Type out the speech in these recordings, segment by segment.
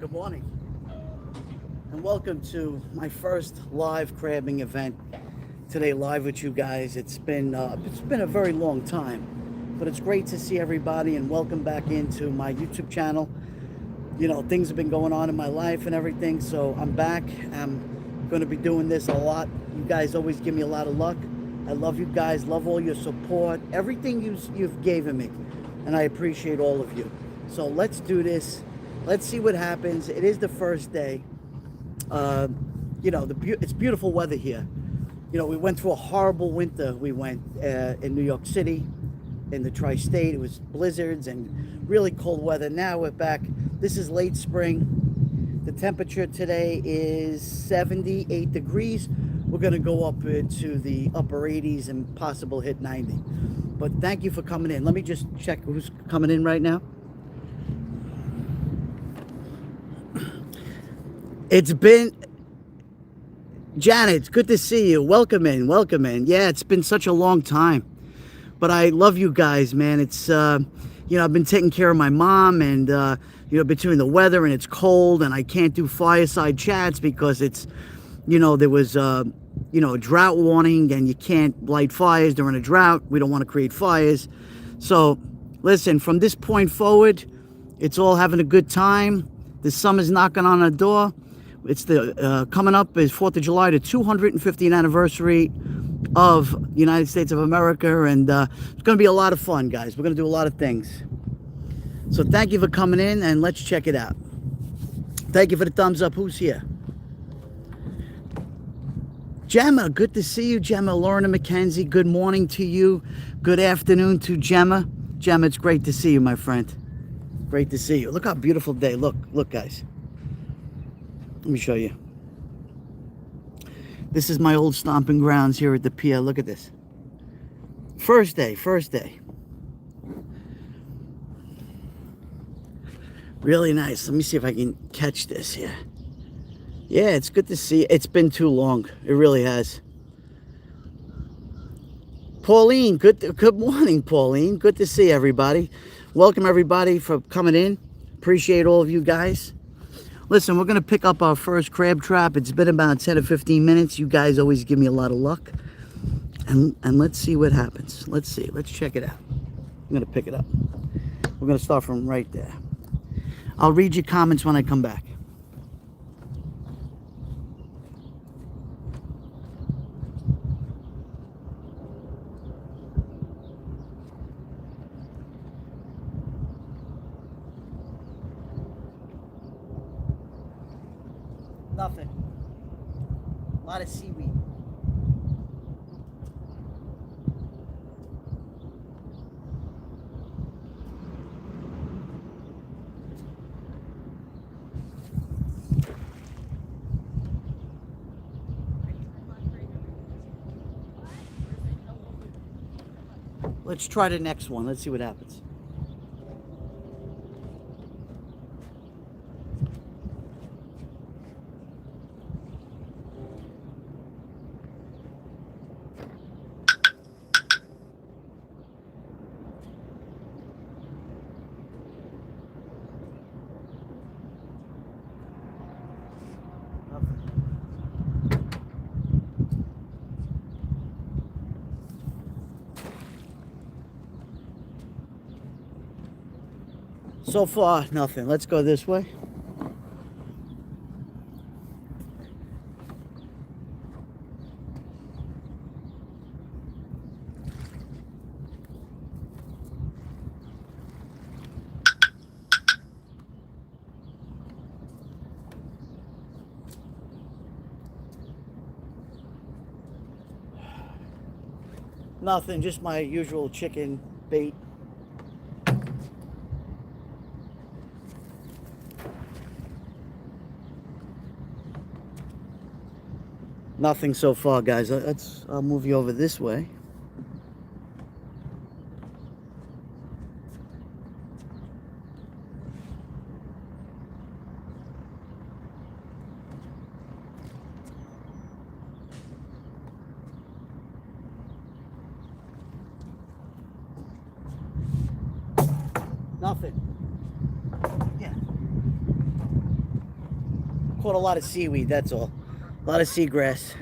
Good morning, and welcome to my first live crabbing event today. Live with you guys. It's been a very long time, but it's great to see everybody and welcome back into my YouTube channel. You know, things have been going on in my life and everything, so I'm back. I'm going to be doing this a lot. You guys always give me a lot of luck. I love you guys. Love all your support, everything you've given me, and I appreciate all of you. So let's do this. Let's see what happens. It is the first day. Uh, it's beautiful weather here. You know, we went through a horrible winter. We went in New York City, in the tri-state. It was blizzards and really cold weather. Now we're back. This is late spring. The temperature today is 78 degrees. We're going to go up to the upper 80s and possible hit 90. But thank you for coming in. Let me just check who's coming in right now. It's been, Janet, it's good to see you. Welcome in, welcome in. Yeah, it's been such a long time, but I love you guys, man. It's, I've been taking care of my mom and, between the weather and it's cold and I can't do fireside chats because it's, there was, a drought warning and you can't light fires during a drought. We don't want to create fires. So listen, from this point forward, it's all having a good time. The summer's knocking on our door. It's the coming up is 4th of July, the 250th anniversary of the United States of America, and it's going to be a lot of fun, guys. We're going to do a lot of things. So thank you for coming in, and let's check it out. Thank you for the thumbs up. Who's here? Gemma, good to see you, Gemma. Lorna McKenzie, good morning to you. Good afternoon to Gemma. Gemma, it's great to see you, my friend. Great to see you. Look how beautiful day. Look, guys. Let me show you. This is my old stomping grounds here at the pier. Look at this. First day. Really nice. Let me see if I can catch this here. Yeah, it's good to see. It's been too long. It really has. Pauline, good morning, Pauline. Good to see everybody. Welcome everybody for coming in. Appreciate all of you guys. Listen, we're going to pick up our first crab trap. It's been about 10 or 15 minutes. You guys always give me a lot of luck. And let's see what happens. Let's see. Let's check it out. I'm going to pick it up. We're going to start from right there. I'll read your comments when I come back. Nothing. A lot of seaweed. Let's try the next one. Let's see what happens. So far, nothing. Let's go this way. Nothing, just my usual chicken bait. Nothing so far, guys. I'll move you over this way. Nothing. Yeah. caught a lot of seaweed, that's all. A lot of seagrass.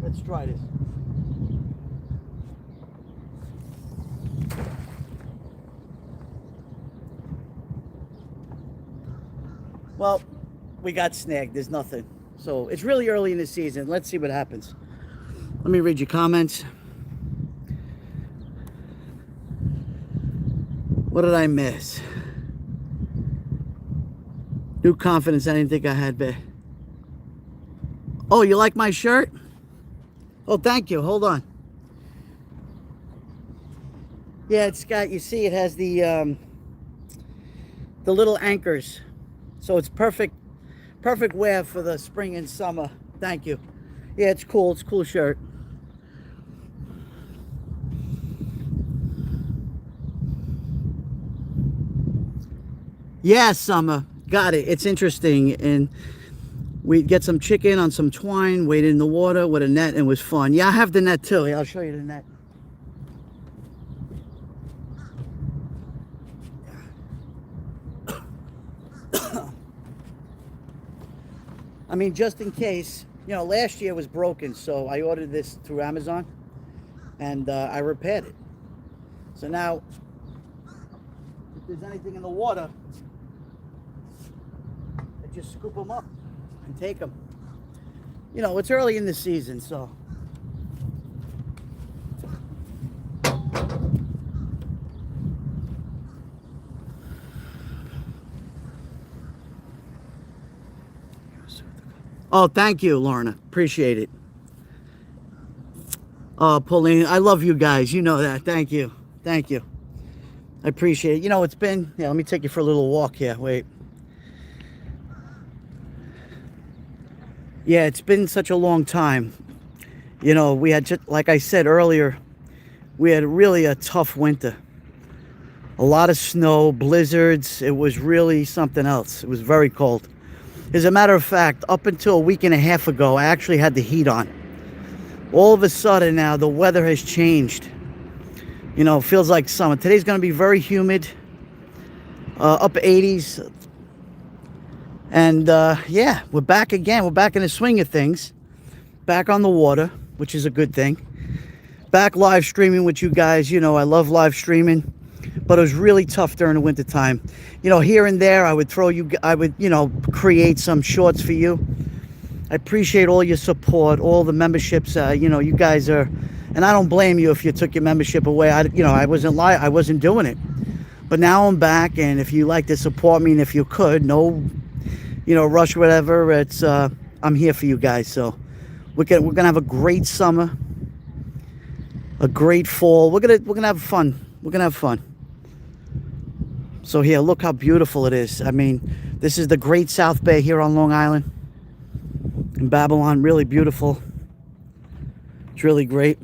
Let's try this. Well, we got snagged. There's nothing. So it's really early in the season. Let's see what happens. Let me read your comments. What did I miss? New confidence I didn't think I had, babe. Oh, you like my shirt? Oh, thank you. Hold on. Yeah, it's got, you see, it has the little anchors. So it's perfect wear for the spring and summer. Thank you. Yeah, it's cool. It's a cool shirt. Yeah, summer. Got it. It's interesting. And we get some chicken on some twine, wade in the water with a net, and it was fun. Yeah, I have the net too. Yeah, I'll show you the net. I mean, just in case, you know, last year was broken, so I ordered this through Amazon, and I repaired it. So now, if there's anything in the water, I just scoop them up and take them. You know, it's early in the season, so. Oh, thank you, Lorna. Appreciate it. Oh, Pauline, I love you guys. You know that. Thank you. Thank you. I appreciate it. You know, it's been, yeah, let me take you for a little walk here. Wait. Yeah, it's been such a long time. You know, we had, just, like I said earlier, we had really a tough winter. A lot of snow, blizzards. It was really something else. It was very cold. As a matter of fact, up until a week and a half ago, I actually had the heat on. All of a sudden now, the weather has changed. You know, it feels like summer. Today's going to be very humid, up 80s. And yeah, we're back again. We're back in the swing of things. Back on the water, which is a good thing. Back live streaming with you guys. You know, I love live streaming. But it was really tough during the winter time. You know, here and there, I would, you know, create some shorts for you. I appreciate all your support, all the memberships. You know, you guys are, and I don't blame you if you took your membership away. You know, I wasn't doing it. But now I'm back, and if you like to support me, and if you could, no, you know, rush, whatever. It's, I'm here for you guys. So we're gonna have a great summer, a great fall. We're gonna have fun. We're gonna have fun. So here, look how beautiful it is. I mean, this is the Great South Bay here on Long Island. In Babylon, really beautiful. It's really great.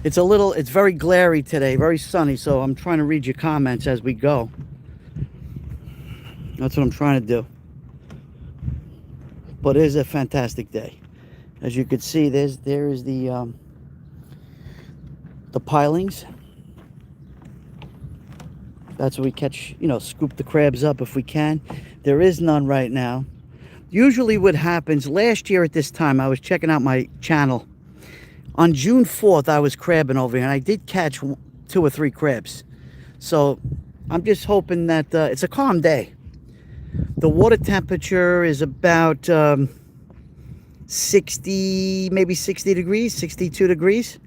It's very glary today, very sunny, so I'm trying to read your comments as we go. That's what I'm trying to do. But it is a fantastic day. As you can see, there is the pilings. That's where we catch, you know, scoop the crabs up if we can. There is none right now. Usually what happens, last year at this time, I was checking out my channel. On June 4th, I was crabbing over here, and I did catch 2 or 3 crabs. So I'm just hoping that it's a calm day. The water temperature is about 60, maybe 60 degrees, 62 degrees.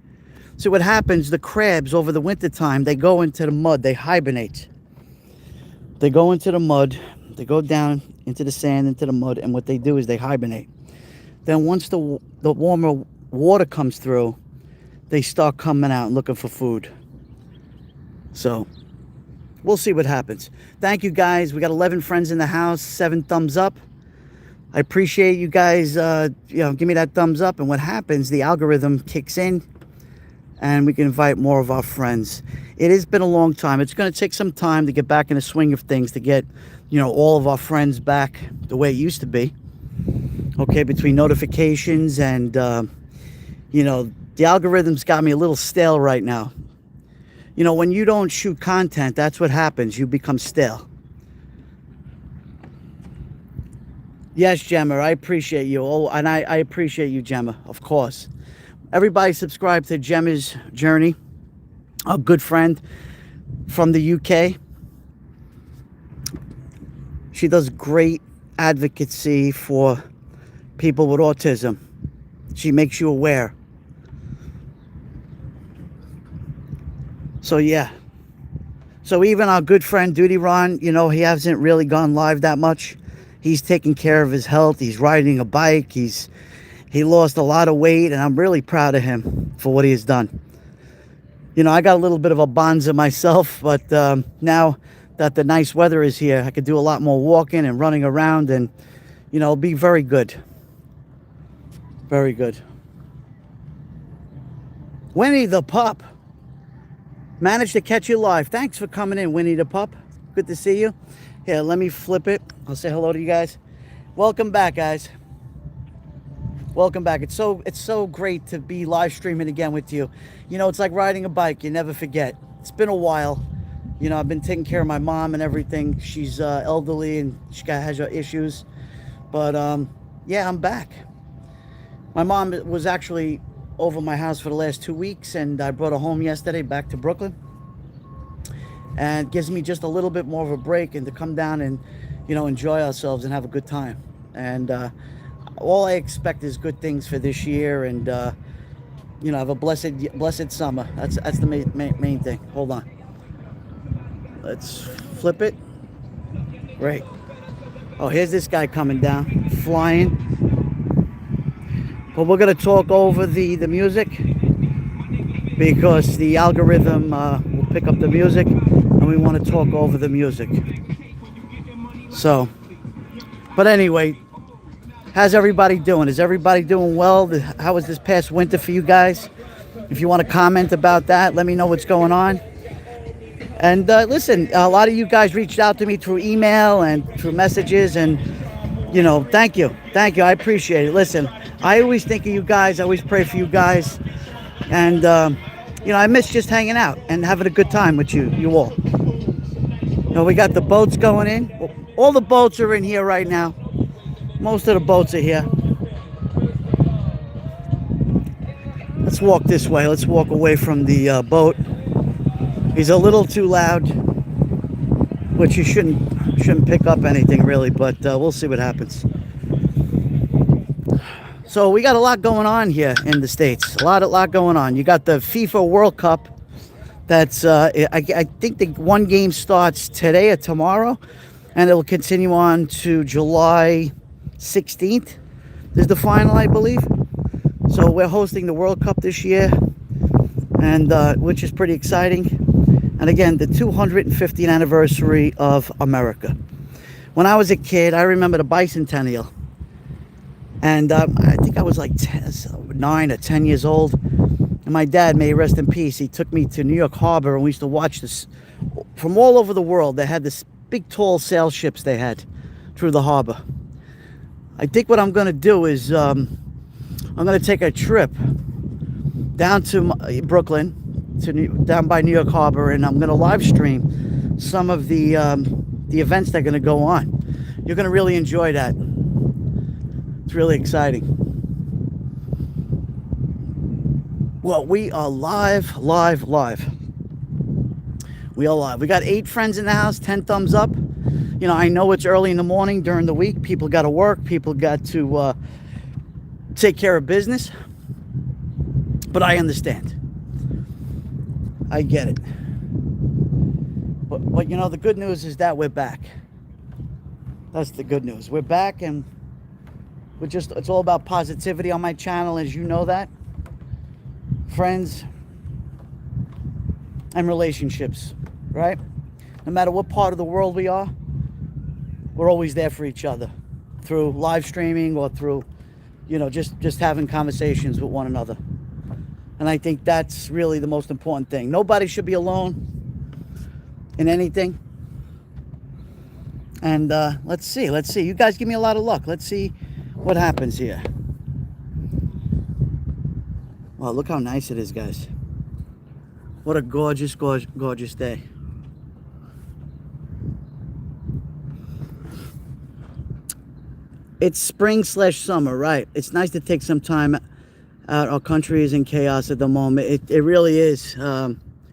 So what happens, the crabs over the winter time, they go into the mud, they hibernate. They go into the mud, they go down into the sand, into the mud, and what they do is they hibernate. Then once the warmer water comes through, they start coming out and looking for food. So we'll see what happens. Thank you guys. We got 11 friends in the house, 7 thumbs up. I appreciate you guys, you know, give me that thumbs up. And what happens, the algorithm kicks in, and we can invite more of our friends. It has been a long time. It's going to take some time to get back in the swing of things, to get, all of our friends back the way it used to be. Okay, between notifications and, the algorithm's got me a little stale right now. When you don't shoot content, that's what happens. You become stale. Yes, Gemma, I appreciate you. Oh, and I appreciate you, Gemma, of course. Everybody subscribe to Gemma's Journey, a good friend from the UK. She does great advocacy for people with autism. She makes you aware. So yeah. So even our good friend Duty Ron, he hasn't really gone live that much. He's taking care of his health. He's riding a bike. He lost a lot of weight, and I'm really proud of him for what he has done. I got a little bit of a bonza myself, but now that the nice weather is here, I could do a lot more walking and running around, and it'll be very good. Very good. Winnie the Pup. Managed to catch you live. Thanks for coming in, Winnie the Pup. Good to see you. Here, let me flip it. I'll say hello to you guys. Welcome back, guys. Welcome back. It's so great to be live streaming again with you. It's like riding a bike. You never forget. It's been a while. I've been taking care of my mom and everything. She's elderly and she has issues. But yeah, I'm back. My mom was actually over my house for the last 2 weeks, and I brought her home yesterday back to Brooklyn. And it gives me just a little bit more of a break and to come down and, enjoy ourselves and have a good time. And all I expect is good things for this year, and, have a blessed summer. That's the main thing. Hold on. Let's flip it. Great. Oh, here's this guy coming down, flying. But we're going to talk over the music, because the algorithm will pick up the music, and we want to talk over the music. So, but anyway, how's everybody doing? Is everybody doing well? How was this past winter for you guys? If you want to comment about that, let me know what's going on. And listen, a lot of you guys reached out to me through email and through messages, and thank you. I appreciate it. Listen, I always think of you guys. I always pray for you guys. And, I miss just hanging out and having a good time with you all. We got the boats going in. All the boats are in here right now. Most of the boats are here. Let's walk this way. Let's walk away from the boat. He's a little too loud, which you shouldn't pick up anything really, but we'll see what happens. So we got a lot going on here in the States. A lot going on. You got the FIFA World Cup. That's I think the one game starts today or tomorrow, and it will continue on to July 16th. Is the final, I believe. So we're hosting the World Cup this year, and which is pretty exciting. And again, the 250th anniversary of America. When I was a kid, I remember the bicentennial. And I think I was like 9 or 10 years old. And my dad, may he rest in peace, he took me to New York Harbor, and we used to watch this. From all over the world, they had this big, tall sail ships they had through the harbor. I think what I'm going to do is I'm going to take a trip down to Brooklyn, down by New York Harbor, and I'm going to live stream some of the events that are going to go on. You're going to really enjoy that. It's really exciting. Well, we are live. We are live. We got 8 friends in the house, 10 thumbs up. I know it's early in the morning during the week. People got to work. People got to take care of business. But I understand. I get it. But the good news is that we're back. That's the good news. We're back, and it's all about positivity on my channel, as you know that. Friends and relationships, right? No matter what part of the world we are, we're always there for each other through live streaming or through, just having conversations with one another. And I think that's really the most important thing. Nobody should be alone in anything. And let's see. You guys give me a lot of luck. Let's see what happens here. Wow, look how nice it is, guys. What a gorgeous, gorgeous, gorgeous day. It's spring/summer, right? It's nice to take some time out. Our country is in chaos at the moment. It really is,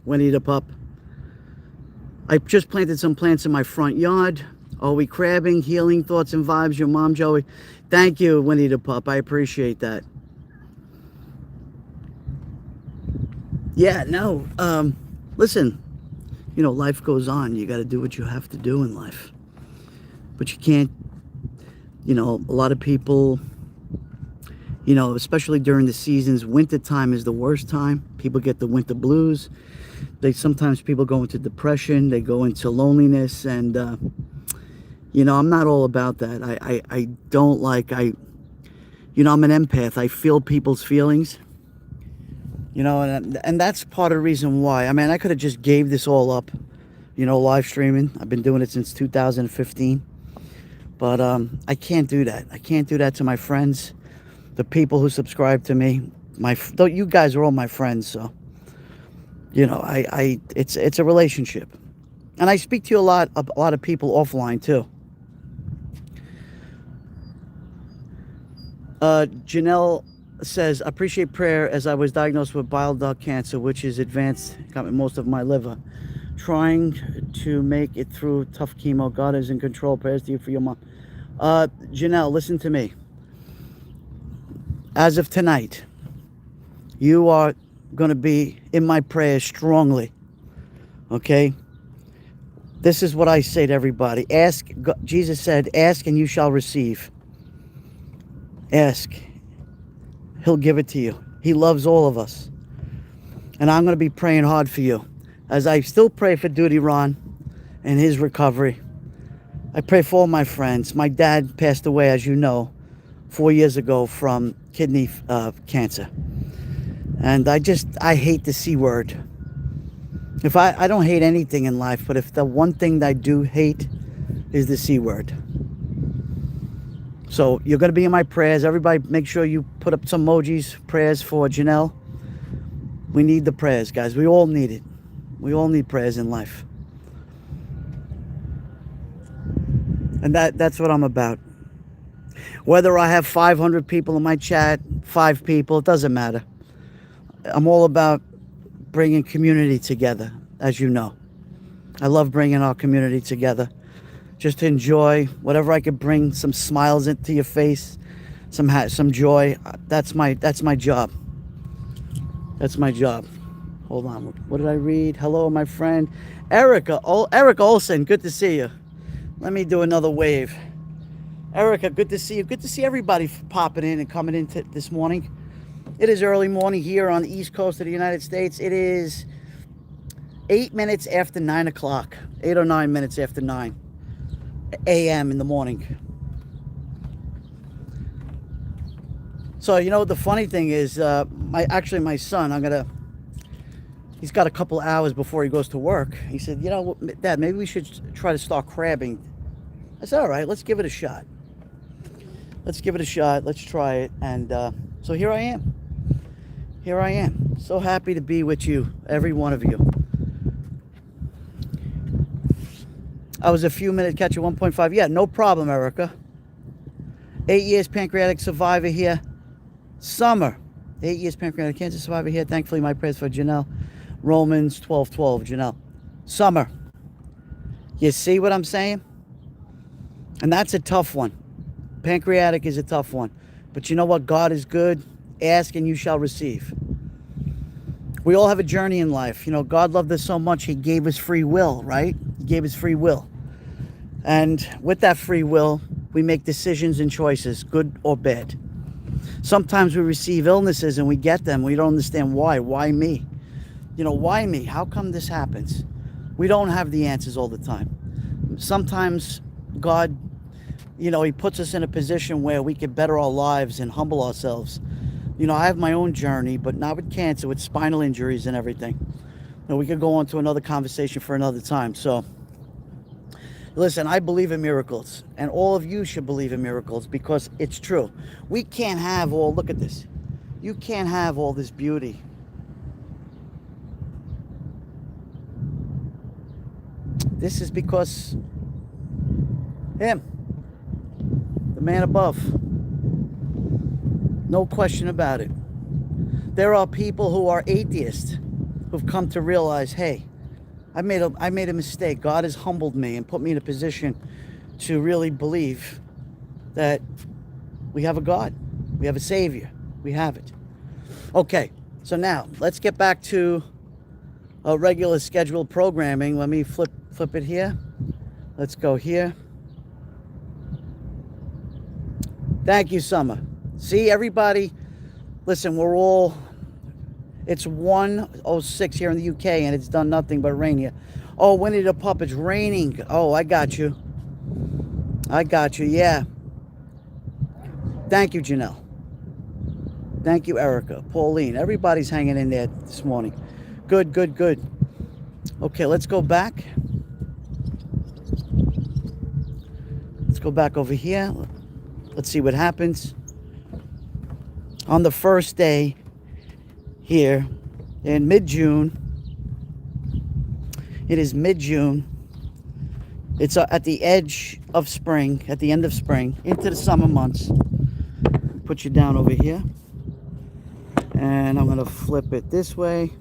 Winnie the Pup. I just planted some plants in my front yard. Are we crabbing? Healing thoughts and vibes. Your mom, Joey. Thank you, Winnie the Pup. I appreciate that. Yeah, no. Listen, you know, life goes on. You got to do what you have to do in life. But you can't, you know, a lot of people, you know, especially during the seasons, winter time is the worst time. People get the winter blues. Sometimes people go into depression. They go into loneliness. And, you know, I'm not all about that. I don't like, you know, I'm an empath. I feel people's feelings. You know, and that's part of the reason why. I mean, I could have just gave this all up, you know, live streaming. I've been doing it since 2015. But I can't do that. I can't do that to my friends, the people who subscribe to me. You guys are all my friends, so, you know, it's a relationship. And I speak to you a lot of people offline, too. Janelle says, appreciate prayer as I was diagnosed with bile duct cancer, which is advanced, got most of my liver. Trying to make it through tough chemo. God is in control. Prayers to you for your mom. Janelle, listen to me. As of tonight, you are going to be in my prayers strongly. Okay? This is what I say to everybody. Ask. Jesus said, ask and you shall receive. Ask. He'll give it to you. He loves all of us. And I'm going to be praying hard for you. As I still pray for Duty Ron and his recovery. I pray for all my friends. My dad passed away, as you know, 4 years ago from kidney cancer. And I hate the C word. I don't hate anything in life, but if the one thing that I do hate is the C word. So you're going to be in my prayers. Everybody make sure you put up some emojis, prayers for Janelle. We need the prayers, guys. We all need it. We all need prayers in life. And that's what I'm about. Whether I have 500 people in my chat, 5 people, it doesn't matter. I'm all about bringing community together, as you know. I love bringing our community together. Just to enjoy whatever I could bring, some smiles into your face, some joy. That's my job. That's my job. Hold on. What did I read? Hello, my friend. Erica Olsen, good to see you. Let me do another wave. Erica, good to see you. Good to see everybody popping in and coming in this morning. It is early morning here on the East Coast of the United States. It is 8 minutes after 9 o'clock. 8 or 9 minutes after 9 a.m. in the morning. So, you know, the funny thing is, my son, he's got a couple hours before he goes to work. He said, you know, Dad, maybe we should try to start crabbing. I said, all right, let's give it a shot. Let's give it a shot. Let's try it. And so here I am. Here I am. So happy to be with you, every one of you. I was a few minutes catch at 1.5. Yeah, no problem, Erica. 8 years pancreatic survivor here. Summer. 8 years pancreatic cancer survivor here. Thankfully, my prayers for Janelle. Romans 12:12, Janelle. Summer. You see what I'm saying? And that's a tough one. Pancreatic is a tough one. But you know what? God is good. Ask and you shall receive. We all have a journey in life. You know, God loved us so much, he gave us free will, right? He gave us free will. And with that free will, we make decisions and choices, good or bad. Sometimes we receive illnesses and we get them. We don't understand why. Why me? You know, why me? How come this happens? We don't have the answers all the time. Sometimes God, you know, he puts us in a position where we can better our lives and humble ourselves. You know, I have my own journey, but not with cancer, with spinal injuries and everything. We could go on to another conversation for another time. So, listen, I believe in miracles, and all of you should believe in miracles because it's true. We can't have all, look at this. You can't have all this beauty. This is because him, the man above. No question about it. There are people who are atheists who've come to realize, hey, I made a mistake. God has humbled me and put me in a position to really believe that we have a God. We have a Savior. We have it. Okay, so now let's get back to a regular scheduled programming. Let me flip it here. Let's go here. Thank you, Summer. See, everybody, listen, it's 1:06 here in the UK, and it's done nothing but rain here. Oh, Winnie the Pup, it's raining. Oh, I got you. Yeah. Thank you, Janelle. Thank you, Erica, Pauline. Everybody's hanging in there this morning. Good. Okay, let's go back. Let's go back over here. Let's see what happens. On the first day here in mid-June, it is mid-June. It's at the edge of spring, at the end of spring, into the summer months. Put you down over here. And I'm gonna flip it this way.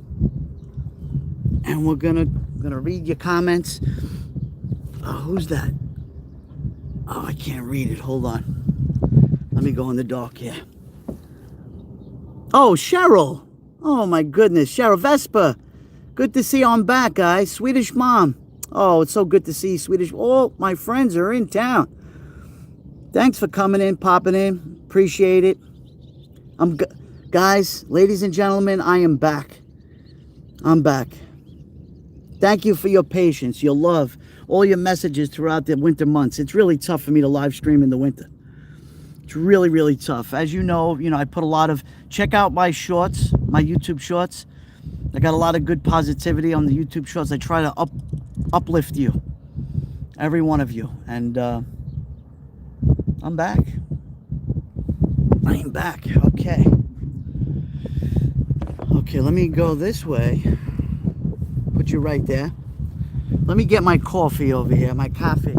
And we're gonna read your comments. Oh, who's that? Oh, I can't read it. Hold on. Let me go in the dark here. Oh, Cheryl. Oh, my goodness. Cheryl Vespa. Good to see you. I'm back, guys. Swedish Mom. Oh, it's so good to see you, Swedish. All my friends are in town. Thanks for coming in, popping in. Appreciate it. Guys, ladies and gentlemen, I am back. I'm back. Thank you for your patience, your love, all your messages throughout the winter months. It's really tough for me to live stream in the winter. It's really, really tough. As you know, I put a lot of, check out my shorts, my YouTube shorts. I got a lot of good positivity on the YouTube shorts. I try to uplift you, every one of you. And I'm back. I am back. Okay. Okay, let me go this way. Put you right there. Let me get my coffee over here, my coffee.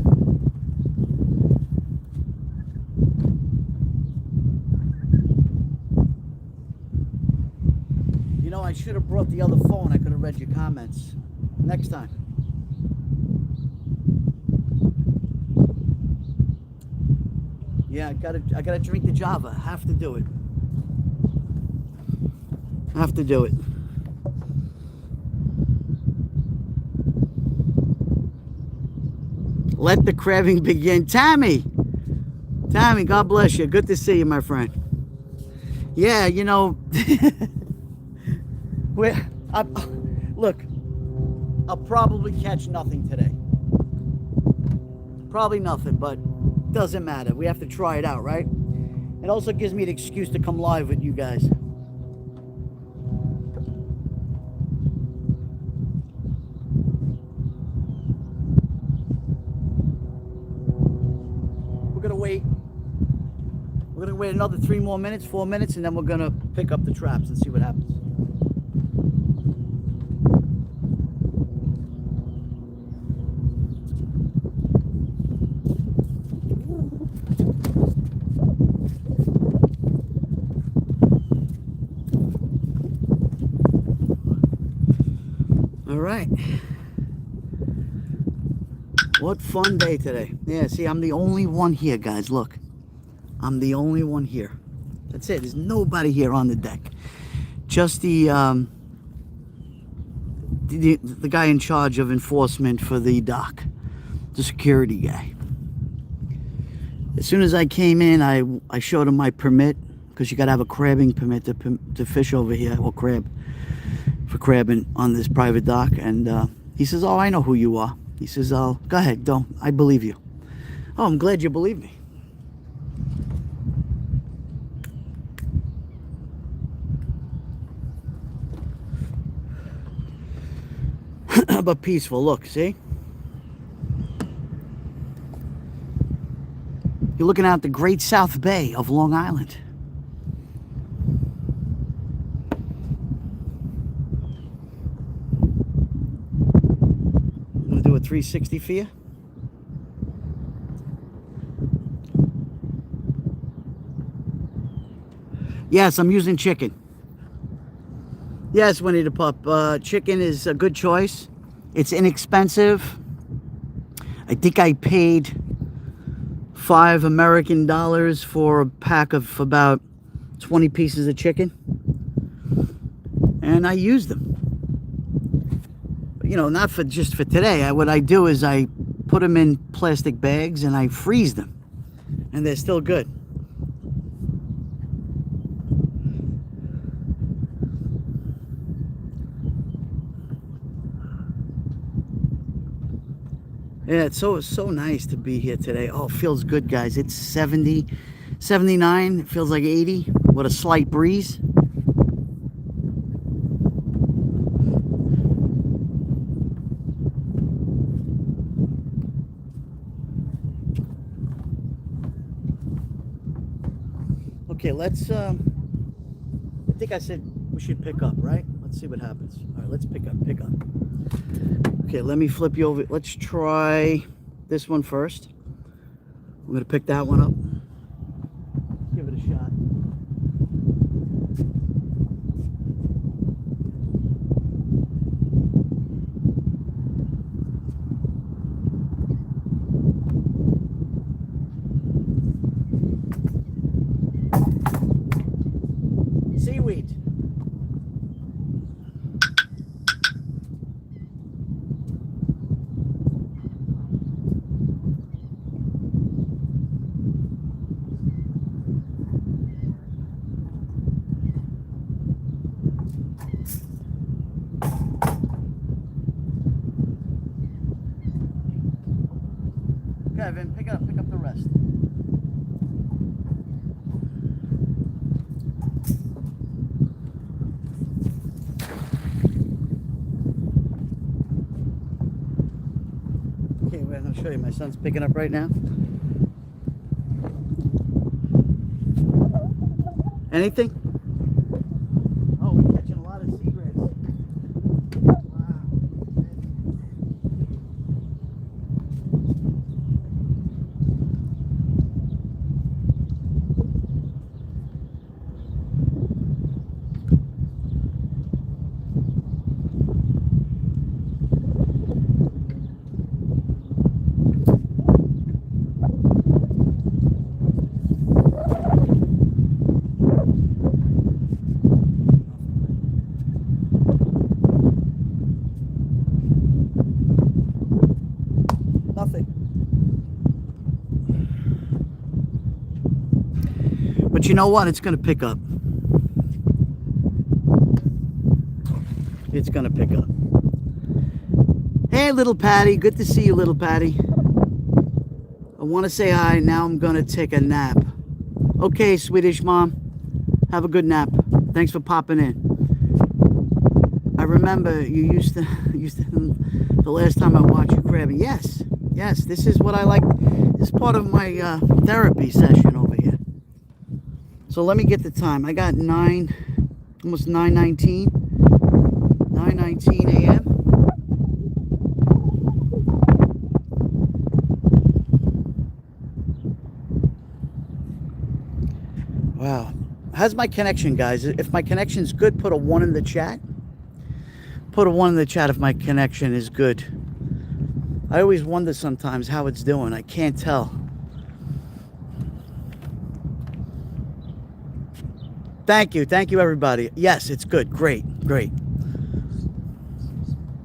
I should have brought the other phone. I could have read your comments. Next time. Yeah, I gotta drink the Java. Have to do it. Have to do it. Let the crabbing begin. Tammy, God bless you. Good to see you, my friend. Yeah, look, I'll probably catch nothing today. Probably nothing, but doesn't matter. We have to try it out, right? It also gives me an excuse to come live with you guys. We're gonna wait. We're gonna wait another 4 minutes, and then we're gonna pick up the traps and see what happens. All right. What fun day today. Yeah, see, I'm the only one here, guys. Look. I'm the only one here. That's it. There's nobody here on the deck. Just the guy in charge of enforcement for the dock. The security guy. As soon as I came in, I showed him my permit, because you got to have a crabbing permit to fish over here, or for crabbing on this private dock. And he says, oh, I know who you are. He says, oh, go ahead, I believe you. Oh, I'm glad you believe me. but peaceful. Look, see? You're looking out the Great South Bay of Long Island. I'm gonna do a 360 for you. Yes, I'm using chicken. Yes, Winnie the Pup. Chicken is a good choice. It's inexpensive. I think I paid $5 American for a pack of about 20 pieces of chicken. And I use them. You know, not for just for today. What I do is I put them in plastic bags and I freeze them. And they're still good. Yeah, it's so nice to be here today. Oh, it feels good, guys. It's 70, 79. It feels like 80 with a slight breeze. Okay, let's, I think I said we should pick up, right? Let's see what happens. All right, let's pick up. Okay, let me flip you over. Let's try this one first. I'm going to pick that one up. Give it a shot. Seaweed. Kevin, pick up the rest. Okay, wait, I'm gonna show you. My son's picking up right now. Anything? Oh, we're catching a lot of seagrass. Wow. Nothing. But you know what? It's going to pick up. It's going to pick up. Hey, little Patty. Good to see you, little Patty. I want to say hi. Now I'm going to take a nap. Okay, Swedish mom. Have a good nap. Thanks for popping in. I remember you used to the last time I watched you crabbing. Yes, this is what I like. This is part of my therapy session over here. So let me get the time. I got almost 9:19 a.m. Wow. How's my connection, guys? If my connection's good, put a 1 in the chat. Put a 1 in the chat if my connection is good. I always wonder sometimes how it's doing. I can't tell. Thank you everybody. Yes, it's good. Great.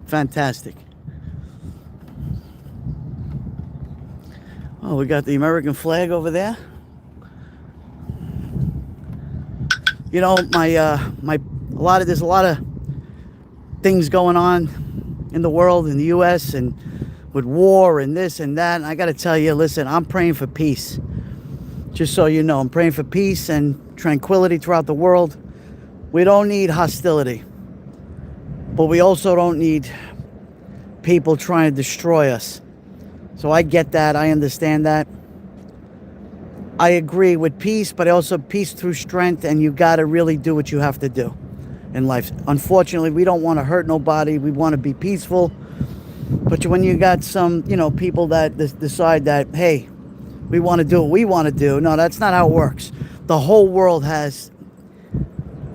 Fantastic. Oh, we got the American flag over there. You know, there's a lot of things going on in the world, in the U.S. and with war and this and that. And I got to tell you, listen, I'm praying for peace. Just so you know, I'm praying for peace and tranquility throughout the world. We don't need hostility, but we also don't need people trying to destroy us. So I get that. I understand that. I agree with peace, but also peace through strength, and you got to really do what you have to do in life. Unfortunately, we don't want to hurt nobody. We want to be peaceful. But when you got some, people that decide that, hey, we want to do what we want to do. No, that's not how it works. The whole world has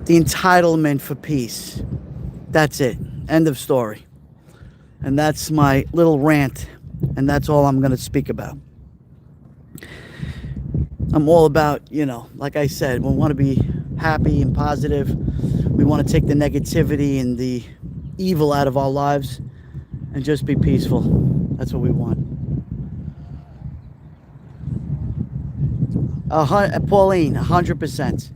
the entitlement for peace. That's it. End of story. And that's my little rant. And that's all I'm going to speak about. I'm all about, like I said, we want to be happy and positive. We want to take the negativity and the evil out of our lives and just be peaceful. That's what we want. Pauline, 100%.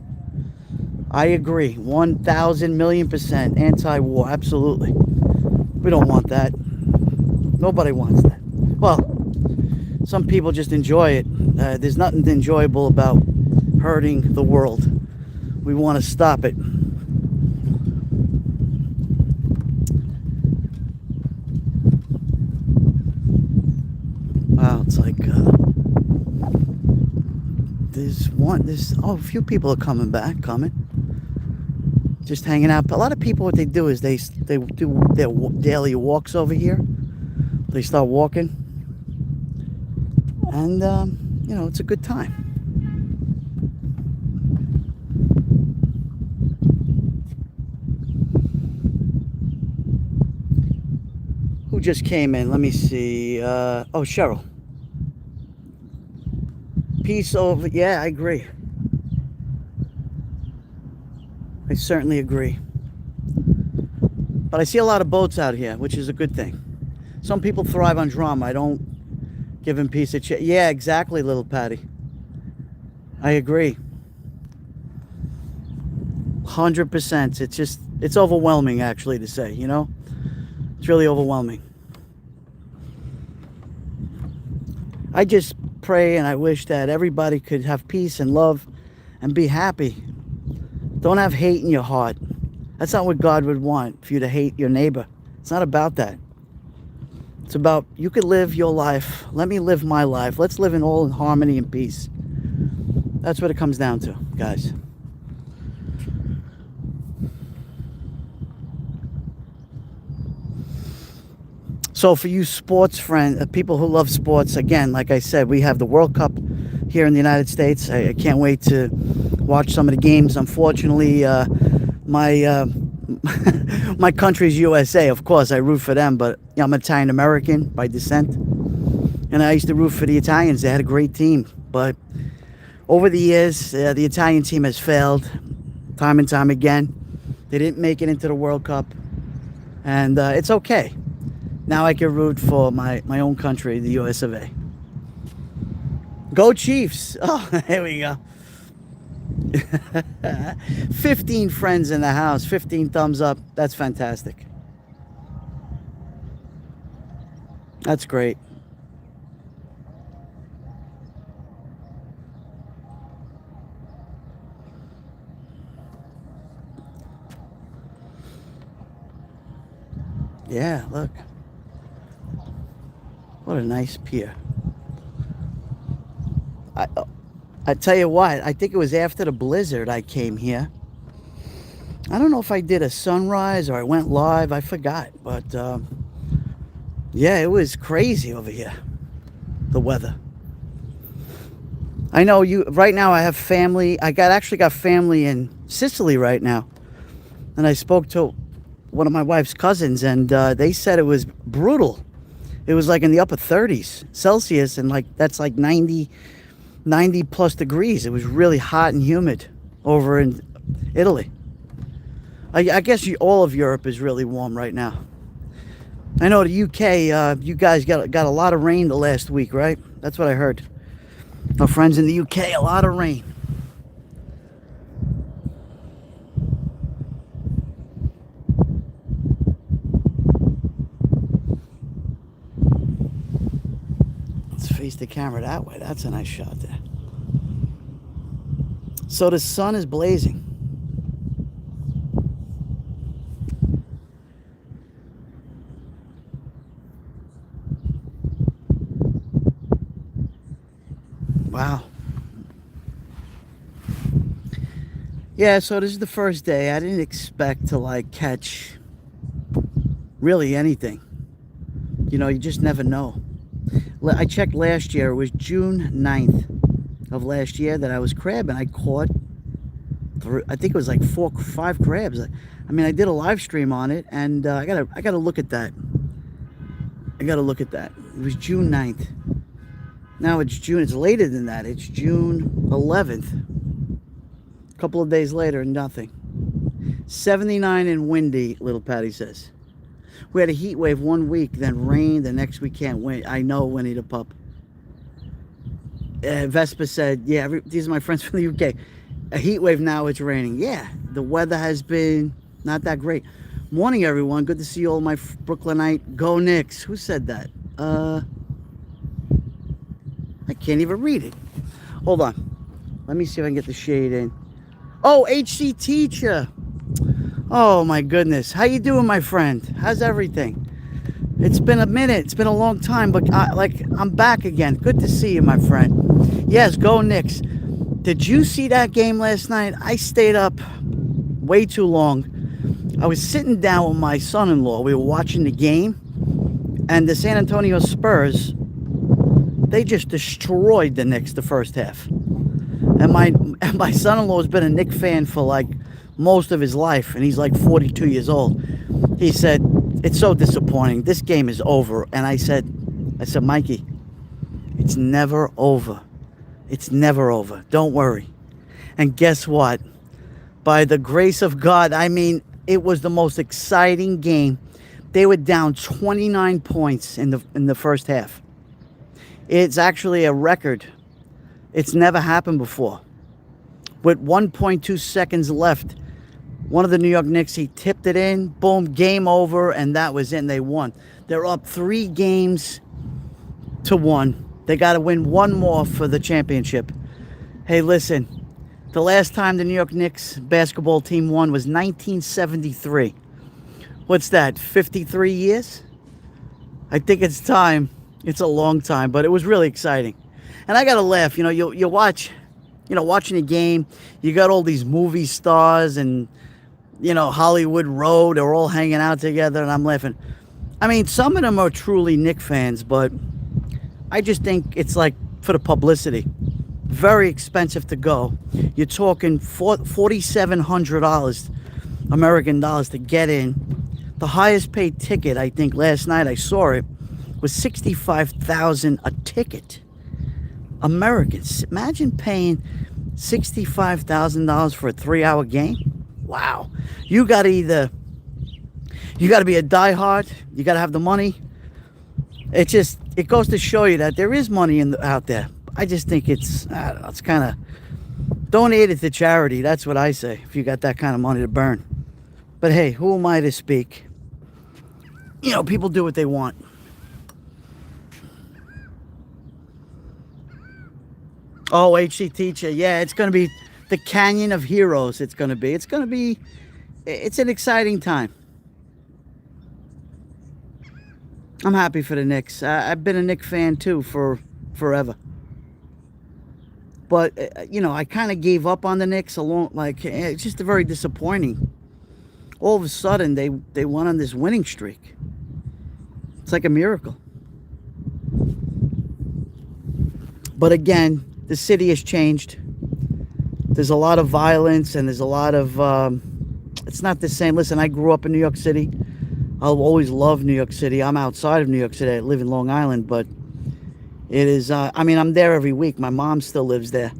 I agree. 1,000,000,000% anti-war. Absolutely. We don't want that. Nobody wants that. Well, some people just enjoy it. There's nothing enjoyable about hurting the world. We want to stop it. Wow, it's like a few people are coming, just hanging out. A lot of people, what they do is they do their daily walks over here. They start walking, and it's a good time. Who just came in? Let me see. Cheryl. Peace over. Yeah, I agree. I certainly agree. But I see a lot of boats out here, which is a good thing. Some people thrive on drama. I don't give them peace of shit. Yeah, exactly, little Patty. I agree. 100%. It's overwhelming, actually, to say, It's really overwhelming. I just pray and I wish that everybody could have peace and love and be happy. Don't have hate in your heart. That's not what God would want, for you to hate your neighbor. It's not about that. It's about, you could live your life. Let me live my life. Let's live in all in harmony and peace. That's what it comes down to, guys. So for you sports friends, people who love sports, again, like I said, we have the World Cup here in the United States. I can't wait to watch some of the games. Unfortunately, my my country's USA. Of course, I root for them, but I'm Italian American by descent, and I used to root for the Italians. They had a great team, but over the years, the Italian team has failed time and time again. They didn't make it into the World Cup, and it's okay. Now I can root for my own country, the US of A. Go Chiefs! Oh, here we go. 15 friends in the house, 15 thumbs up. That's fantastic. That's great. Yeah, look. What a nice pier. I tell you what, I think it was after the blizzard I came here. I don't know if I did a sunrise or I went live. I forgot. But, yeah, it was crazy over here, the weather. I know right now I have family. Actually got family in Sicily right now. And I spoke to one of my wife's cousins, and they said it was brutal. It was like in the upper 30s Celsius, and that's like 90 plus degrees. It was really hot and humid over in Italy. I guess all of Europe is really warm right now. I know the UK, you guys got a lot of rain the last week, right? That's what I heard. Our friends in the UK, a lot of rain. Face the camera that way. That's a nice shot there. So the sun is blazing. Wow. Yeah, so this is the first day. I didn't expect to like catch really anything. You know, you just never know. I checked last year. It was June 9th of last year that I was crabbing. I caught, I think it was like 5 crabs. I mean, I did a live stream on it, and I gotta look at that. I gotta look at that. It was June 9th. Now it's June. It's later than that. It's June 11th. A couple of days later, nothing. 79 and windy, little Patty says. We had a heat wave 1 week, then rain. The next week can't wait. I know, Winnie the pup. Vespa said, yeah, these are my friends from the UK. A heat wave now, it's raining. Yeah, the weather has been not that great. Morning, everyone. Good to see you all, my Brooklynite. Go Knicks. Who said that? I can't even read it. Hold on. Let me see if I can get the shade in. Oh, HC Teacher. Oh, my goodness. How you doing, my friend? How's everything? It's been a minute. It's been a long time, but I'm back again. Good to see you, my friend. Yes, go Knicks. Did you see that game last night? I stayed up way too long. I was sitting down with my son-in-law. We were watching the game, and the San Antonio Spurs, they just destroyed the Knicks the first half. And my son-in-law has been a Knicks fan for like most of his life, and he's like 42 years old. He said, it's so disappointing. This game is over. And I said, Mikey, it's never over. It's never over. Don't worry. And guess what? By the grace of God, I mean, it was the most exciting game. They were down 29 points in the first half. It's actually a record. It's never happened before. With 1.2 seconds left, one of the New York Knicks, he tipped it in, boom, game over, and that was it, and they won. They're up 3 games to 1. They got to win one more for the championship. Hey, listen, the last time the New York Knicks basketball team won was 1973. What's that, 53 years? I think it's time. It's a long time, but it was really exciting. And I got to laugh. You know, you watch, watching a game, you got all these movie stars and, Hollywood Road, they're all hanging out together, and I'm laughing. I mean, some of them are truly Knicks fans, but I just think it's like for the publicity. Very expensive to go. You're talking $4,700 American dollars to get in. The highest paid ticket, I think last night I saw it, was $65,000 a ticket. Americans, imagine paying $65,000 for a 3-hour game. Wow. You got to be a diehard. You got to have the money. It goes to show you that there is money out there. I just think it's kind of, donate it to charity. That's what I say, if you got that kind of money to burn. But hey, who am I to speak? People do what they want. Oh, HC Teacher. Yeah, it's going to be the Canyon of Heroes. It's an exciting time. I'm happy for the Knicks. I've been a Knicks fan too for forever. But, I kind of gave up on the Knicks it's just very disappointing. All of a sudden, they went on this winning streak. It's like a miracle. But again, the city has changed. There's a lot of violence, and there's a lot of, it's not the same. Listen, I grew up in New York City. I'll always love New York City. I'm outside of New York City. I live in Long Island, but it is, I'm there every week. My mom still lives there.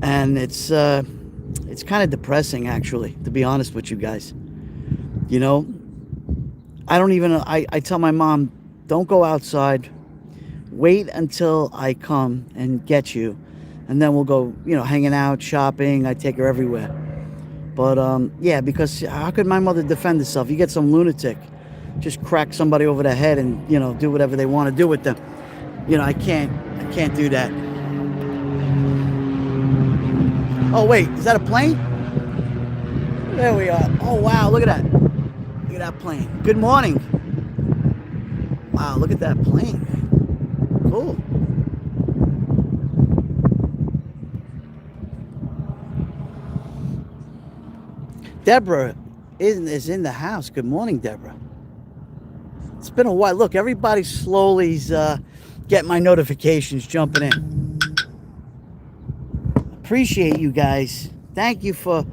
And it's kind of depressing, actually, to be honest with you guys. I tell my mom, don't go outside. Wait until I come and get you. And then we'll go, hanging out, shopping. I take her everywhere. But, yeah, because how could my mother defend herself? You get some lunatic, just crack somebody over the head and, do whatever they want to do with them. I can't do that. Oh, wait, is that a plane? There we are. Oh, wow, look at that. Look at that plane. Good morning. Wow, look at that plane. Cool. Deborah is in the house. Good morning, Deborah. It's been a while. Look, everybody slowly's getting my notifications, jumping in. Appreciate you guys. Thank you for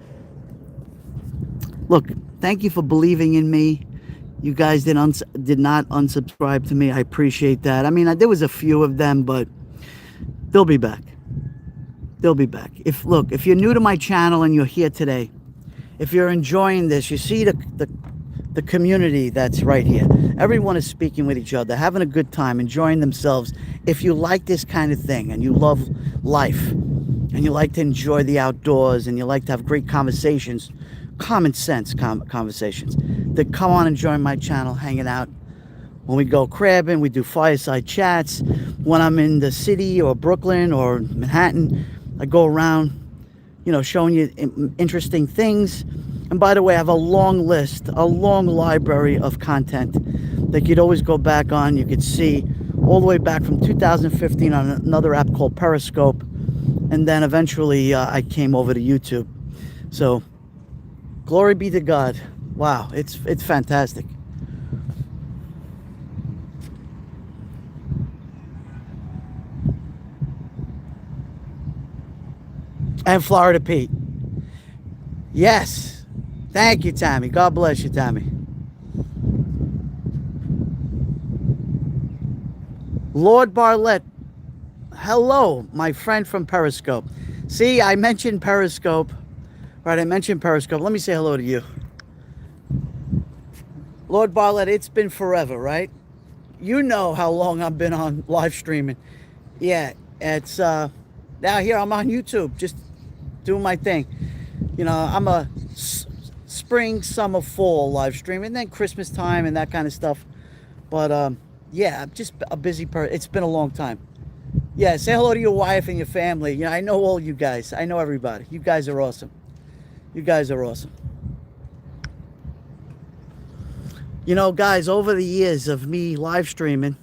look. Thank you for believing in me. You guys did not unsubscribe to me. I appreciate that. I mean, there was a few of them, but they'll be back. They'll be back. If you're new to my channel and you're here today, if you're enjoying this, you see the community that's right here. Everyone is speaking with each other, having a good time, enjoying themselves. If you like this kind of thing and you love life and you like to enjoy the outdoors and you like to have great conversations, common sense conversations, then come on and join my channel, hanging out. When we go crabbing, we do fireside chats. When I'm in the city or Brooklyn or Manhattan, I go around, showing you interesting things. And by the way, I have a long list, a long library of content that you'd always go back on. You could see all the way back from 2015 on another app called Periscope. And then eventually I came over to YouTube. So glory be to God. Wow, it's fantastic. And Florida Pete. Yes. Thank you, Tammy. God bless you, Tammy. Lord Bartlett. Hello, my friend from Periscope. See, I mentioned Periscope. Right, I mentioned Periscope. Let me say hello to you. Lord Bartlett, it's been forever, right? You know how long I've been on live streaming. Yeah, it's now here I'm on YouTube, just doing my thing. I'm a spring, summer, fall live stream, and then Christmas time and that kind of stuff. But yeah, I'm just a busy person. It's been a long time. Yeah, say hello to your wife and your family. I know all you guys. I know everybody. You guys are awesome. You guys are awesome. Guys, over the years of me live streaming,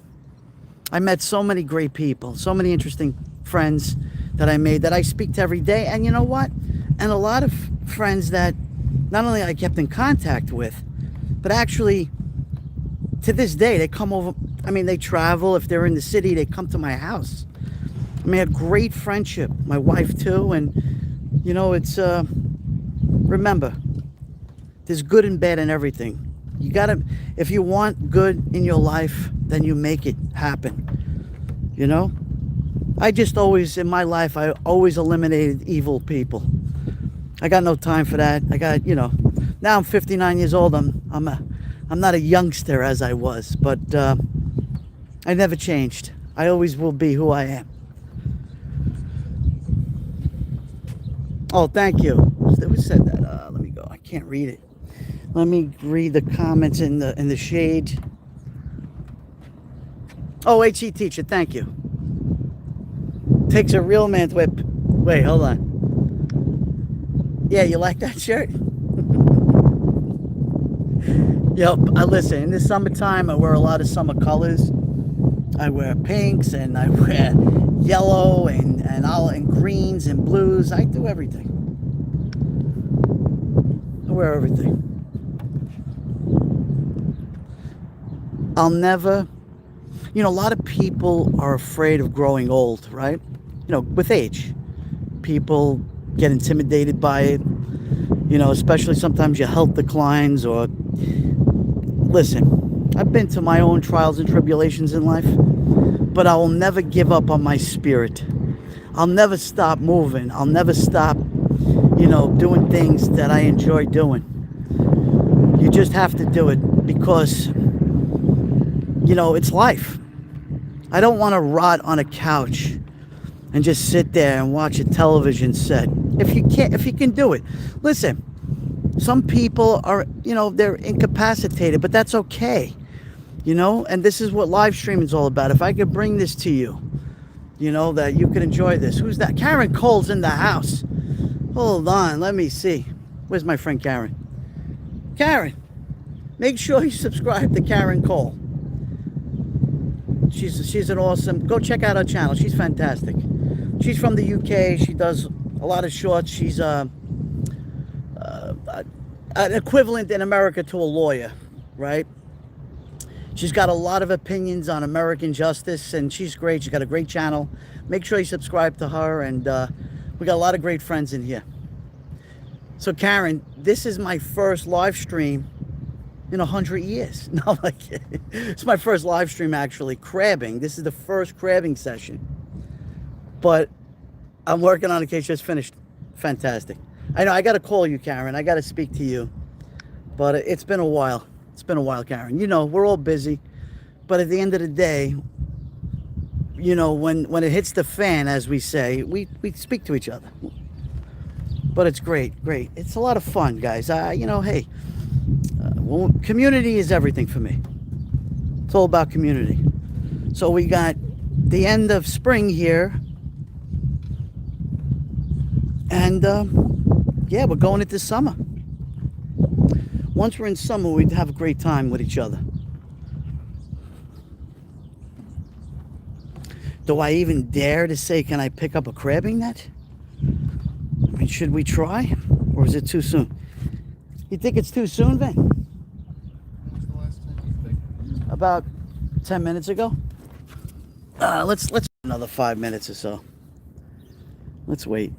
I met so many great people, so many interesting friends that I made that I speak to every day. And you know what? And a lot of friends that not only I kept in contact with, but actually to this day, they come over. I mean, they travel. If they're in the city, they come to my house. I mean, a great friendship. My wife too. And, it's, remember, there's good and bad in everything. You gotta, if you want good in your life, then you make it happen. I just always, in my life, I always eliminated evil people. I got no time for that. I got, now I'm 59 years old. I'm not a youngster as I was, but I never changed. I always will be who I am. Oh, thank you. Who said that? Let me go. I can't read it. Let me read the comments in the shade. Oh, HE teacher, thank you. Takes a real man to whip. Wait, hold on. Yeah, you like that shirt? Yep. Listen, in the summertime, I wear a lot of summer colors. I wear pinks and I wear yellow and greens and blues. I do everything. I wear everything. I'll never, a lot of people are afraid of growing old, right? With age, people get intimidated by it, especially sometimes your health declines or, listen, I've been to my own trials and tribulations in life, but I will never give up on my spirit. I'll never stop moving. I'll never stop, doing things that I enjoy doing. You just have to do it because, it's life. I don't want to rot on a couch and just sit there and watch a television set. If you can do it. Listen, some people are, they're incapacitated, but that's okay. And this is what live streaming is all about. If I could bring this to you, that you can enjoy this. Who's that? Karen Cole's in the house. Hold on, let me see. Where's my friend Karen? Karen, make sure you subscribe to Karen Cole. She's an awesome, go check out her channel. She's fantastic. She's from the UK. She does a lot of shorts. She's an equivalent in America to a lawyer, right? She's got a lot of opinions on American justice, and she's great. She's got a great channel. Make sure you subscribe to her, and we got a lot of great friends in here. So, Karen, this is my first live stream in 100 years. No, like, it's my first live stream, actually, crabbing. This is the first crabbing session. But I'm working on it. Case just finished. Fantastic. I know, I got to call you, Karen. I got to speak to you. But it's been a while. It's been a while, Karen. You know, we're all busy. But at the end of the day, you know, when it hits the fan, as we say, we speak to each other. But it's great. It's a lot of fun, guys. You know, hey, well, community is everything for me. It's all about community. So we got the end of spring here. And, yeah, we're going into summer. Once we're in summer, we'd have a great time with each other. Do I even dare to say, can I pick up a crabbing net? I mean, should we try? Or is it too soon? You think it's too soon, Vin? When was the last time you picked? About 10 minutes ago. Let's another 5 minutes or so. Let's wait.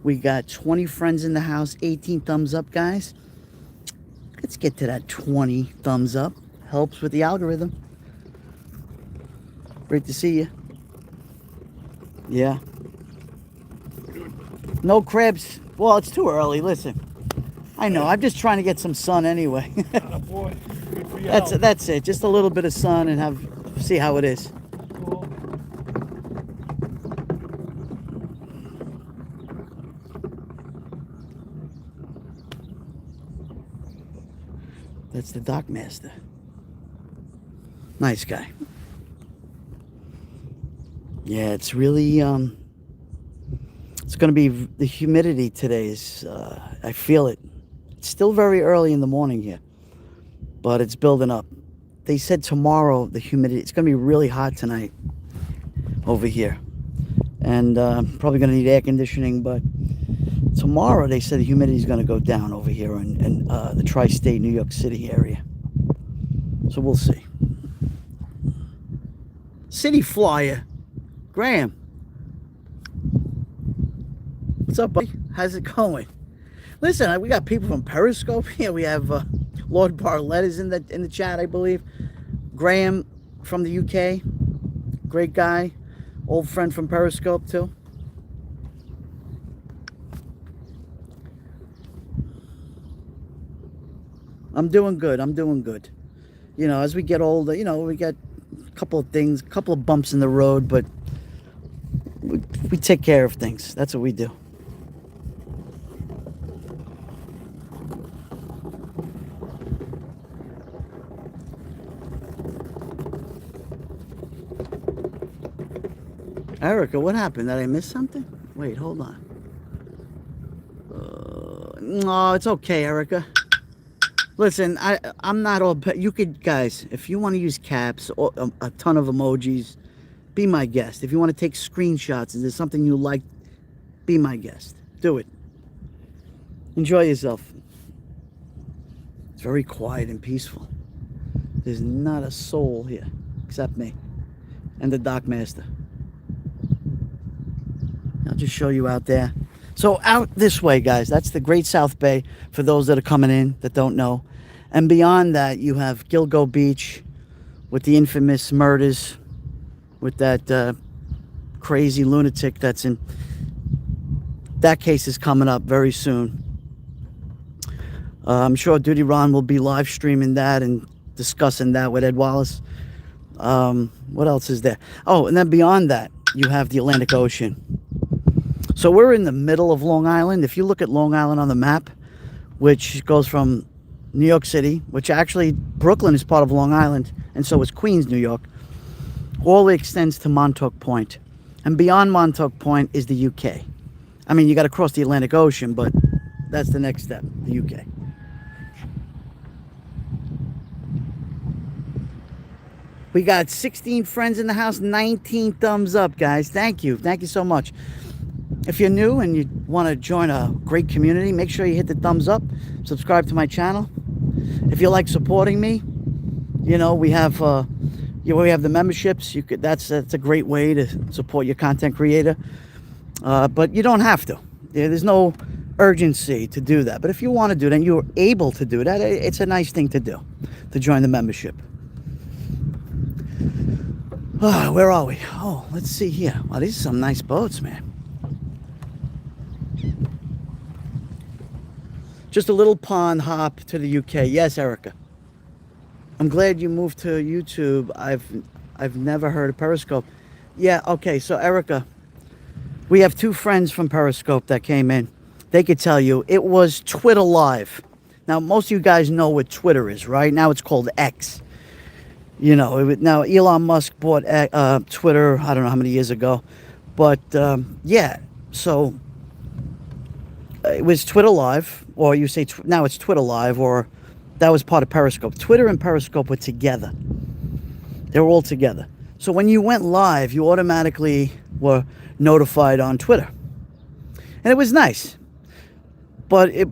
We got 20 friends in the house, 18 thumbs up, guys. Let's get to that 20 thumbs up. Helps with the algorithm. Great to see you. Yeah. No crabs. Well, it's too early. Listen, I know. I'm just trying to get some sun anyway. Boy, good for you. That's it. Just a little bit of sun and see how it is. Cool. That's the dock master. Nice guy. Yeah, it's really it's going to be, the humidity today is I feel it. It's still very early in the morning here, but it's building up. They said tomorrow the humidity, it's going to be really hot tonight over here, and probably going to need air conditioning. But tomorrow they said the humidity is going to go down over here in the tri-state New York City area. So we'll see. City Flyer, Graham. What's up, buddy? How's it going? Listen, we got people from Periscope here. We have Lord Barlett is in the chat, I believe. Graham from the UK, great guy, old friend from Periscope too. I'm doing good. You know, as we get older, you know, we get a couple of things, a couple of bumps in the road, but we take care of things. That's what we do. Erica, what happened? Did I miss something? Wait, hold on. No, it's okay, Erica. Listen, I'm not all... You could, guys, if you want to use caps or a ton of emojis, be my guest. If you want to take screenshots, is there something you like, be my guest. Do it. Enjoy yourself. It's very quiet and peaceful. There's not a soul here except me and the dock master. I'll just show you out there. So out this way, guys, that's the Great South Bay for those that are coming in that don't know. And beyond that, you have Gilgo Beach with the infamous murders with that crazy lunatic that's in. That case is coming up very soon. I'm sure Duty Ron will be live streaming that and discussing that with Ed Wallace. What else is there? Oh, and then beyond that, you have the Atlantic Ocean. So we're in the middle of Long Island. If you look at Long Island on the map, which goes from New York City, which actually Brooklyn is part of Long Island, and so is Queens, New York, all extends to Montauk Point. And beyond Montauk Point is the UK. I mean, you got to cross the Atlantic Ocean, but that's the next step, the UK. We got 16 friends in the house, 19 thumbs up, guys. Thank you. Thank you so much. If you're new and you want to join a great community, make sure you hit the thumbs up, subscribe to my channel. If you like supporting me, we have the memberships. That's a great way to support your content creator. But you don't have to. There's no urgency to do that. But if you want to do that and you're able to do that, it's a nice thing to do, to join the membership. Where are we? Oh, let's see here. Wow, these are some nice boats, man. Just a little pond hop to the UK. Yes, Erica. I'm glad you moved to YouTube. I've never heard of Periscope. Yeah, okay. So Erica, we have two friends from Periscope that came in. They could tell you it was Twitter Live. Now, most of you guys know what Twitter is, right? Now it's called X. Now Elon Musk bought Twitter, I don't know how many years ago. But, yeah, so it was Twitter Live, or you say now it's Twitter Live, or that was part of Periscope. Twitter and Periscope were together. They were all together. So when you went live, you automatically were notified on Twitter. And it was nice. But it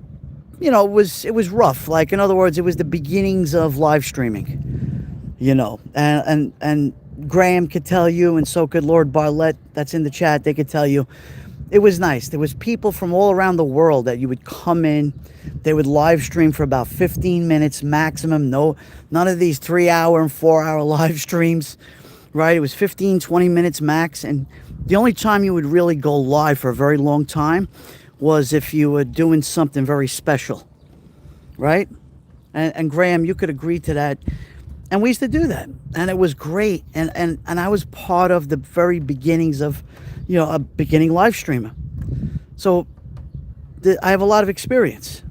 was rough. Like, in other words, it was the beginnings of live streaming. And Graham could tell you, and so could Lord Barlett, that's in the chat. They could tell you it was nice. There was people from all around the world that you would come in. They would live stream for about 15 minutes maximum. None of these 3-hour and 4-hour live streams, right? It was 15, 20 minutes max. And the only time you would really go live for a very long time was if you were doing something very special, right? And Graham, you could agree to that. And we used to do that, and it was great. And I was part of the very beginnings of, a beginning live streamer. So I have a lot of experience,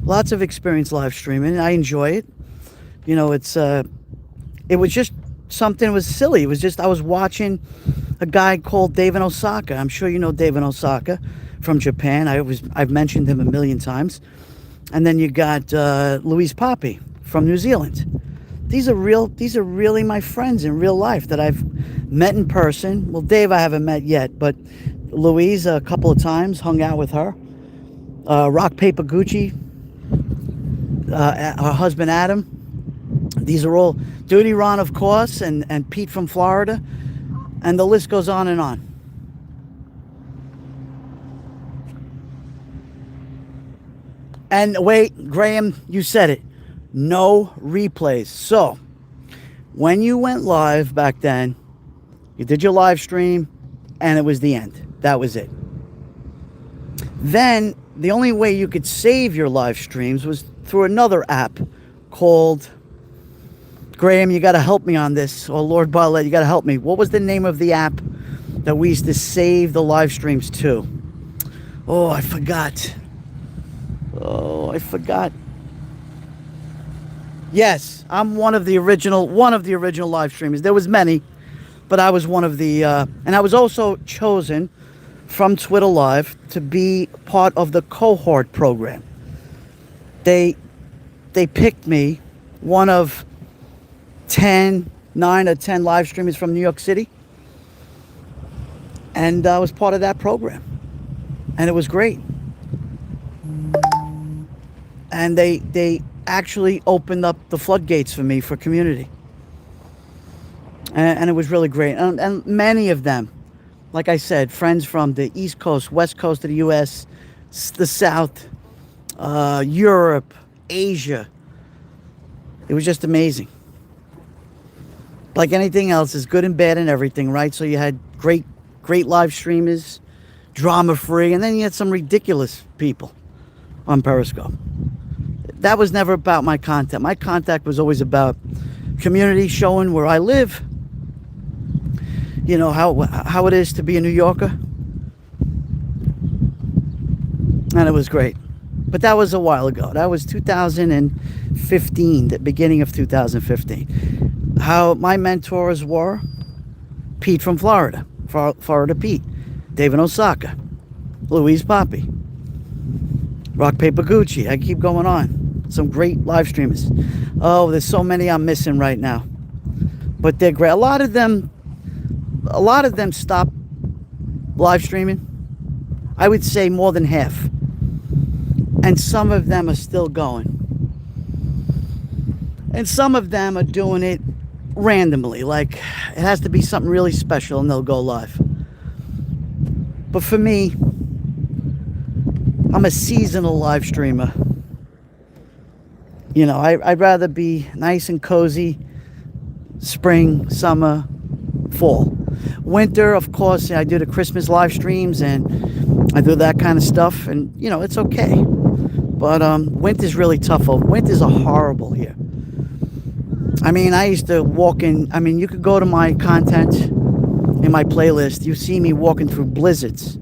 lots of experience live streaming. I enjoy it. It was just something. It was silly. It was just, I was watching a guy called David Osaka. I'm sure you know David Osaka from Japan. I've mentioned him a million times. And then you got Louise Poppy from New Zealand. These are really my friends in real life that I've met in person. Well, Dave I haven't met yet, but Louise a couple of times, hung out with her. Rock Paper Gucci, her husband Adam. These are all Duty Ron, of course, and Pete from Florida, and the list goes on and on. And wait, Graham, you said it. No replays. So, when you went live back then, you did your live stream, and it was the end. That was it. Then, the only way you could save your live streams was through another app called, Graham, you got to help me on this, or Lord Barlett, you got to help me. What was the name of the app that we used to save the live streams to? Oh, I forgot. Yes, I'm one of the original live streamers. There was many, but I was one of the, and I was also chosen from Twitter Live to be part of the cohort program. They picked me, one of 9 or 10 live streamers from New York City, and I was part of that program, and it was great. And they actually opened up the floodgates for me for community. And it was really great. And many of them, like I said, friends from the East Coast, West Coast of the U.S., the South, Europe, Asia. It was just amazing. Like anything else, it's good and bad and everything, right? So you had great live streamers, drama-free, and then you had some ridiculous people on Periscope. That was never about my content. My content was always about community, showing where I live, how it is to be a New Yorker. And it was great. But that was a while ago. That was 2015, the beginning of 2015. How my mentors were Pete from Florida, Florida Pete, David Osaka, Louise Poppy, Rock Paper Gucci. I keep going on. Some great live streamers. Oh, there's so many I'm missing right now, but they're great. A lot of them stopped live streaming I would say more than half. And some of them are still going. And some of them are doing it randomly. Like, it has to be something really special and they'll go live. But for me, I'm a seasonal live streamer. You know, I'd rather be nice and cozy. Spring, summer, fall. Winter, of course, I do the Christmas live streams and I do that kind of stuff. And, you know, it's okay. But winter's really tough. Winters are horrible here. I mean, I used to walk in. I mean, you could go to my content in my playlist. You see me walking through blizzards,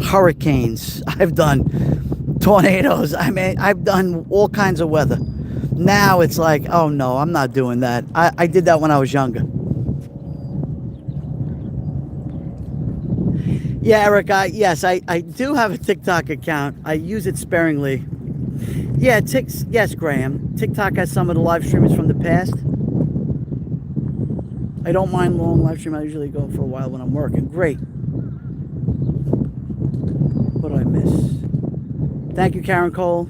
hurricanes. I've done tornadoes. I mean, I've done all kinds of weather. Now it's like, oh no, I'm not doing that. I did that when I was younger. Yeah, Eric, yes, I do have a TikTok account. I use it sparingly. Yeah, yes, Graham. TikTok has some of the live streamers from the past. I don't mind long live stream. I usually go for a while when I'm working. Great. What do I miss? Thank you, Karen Cole.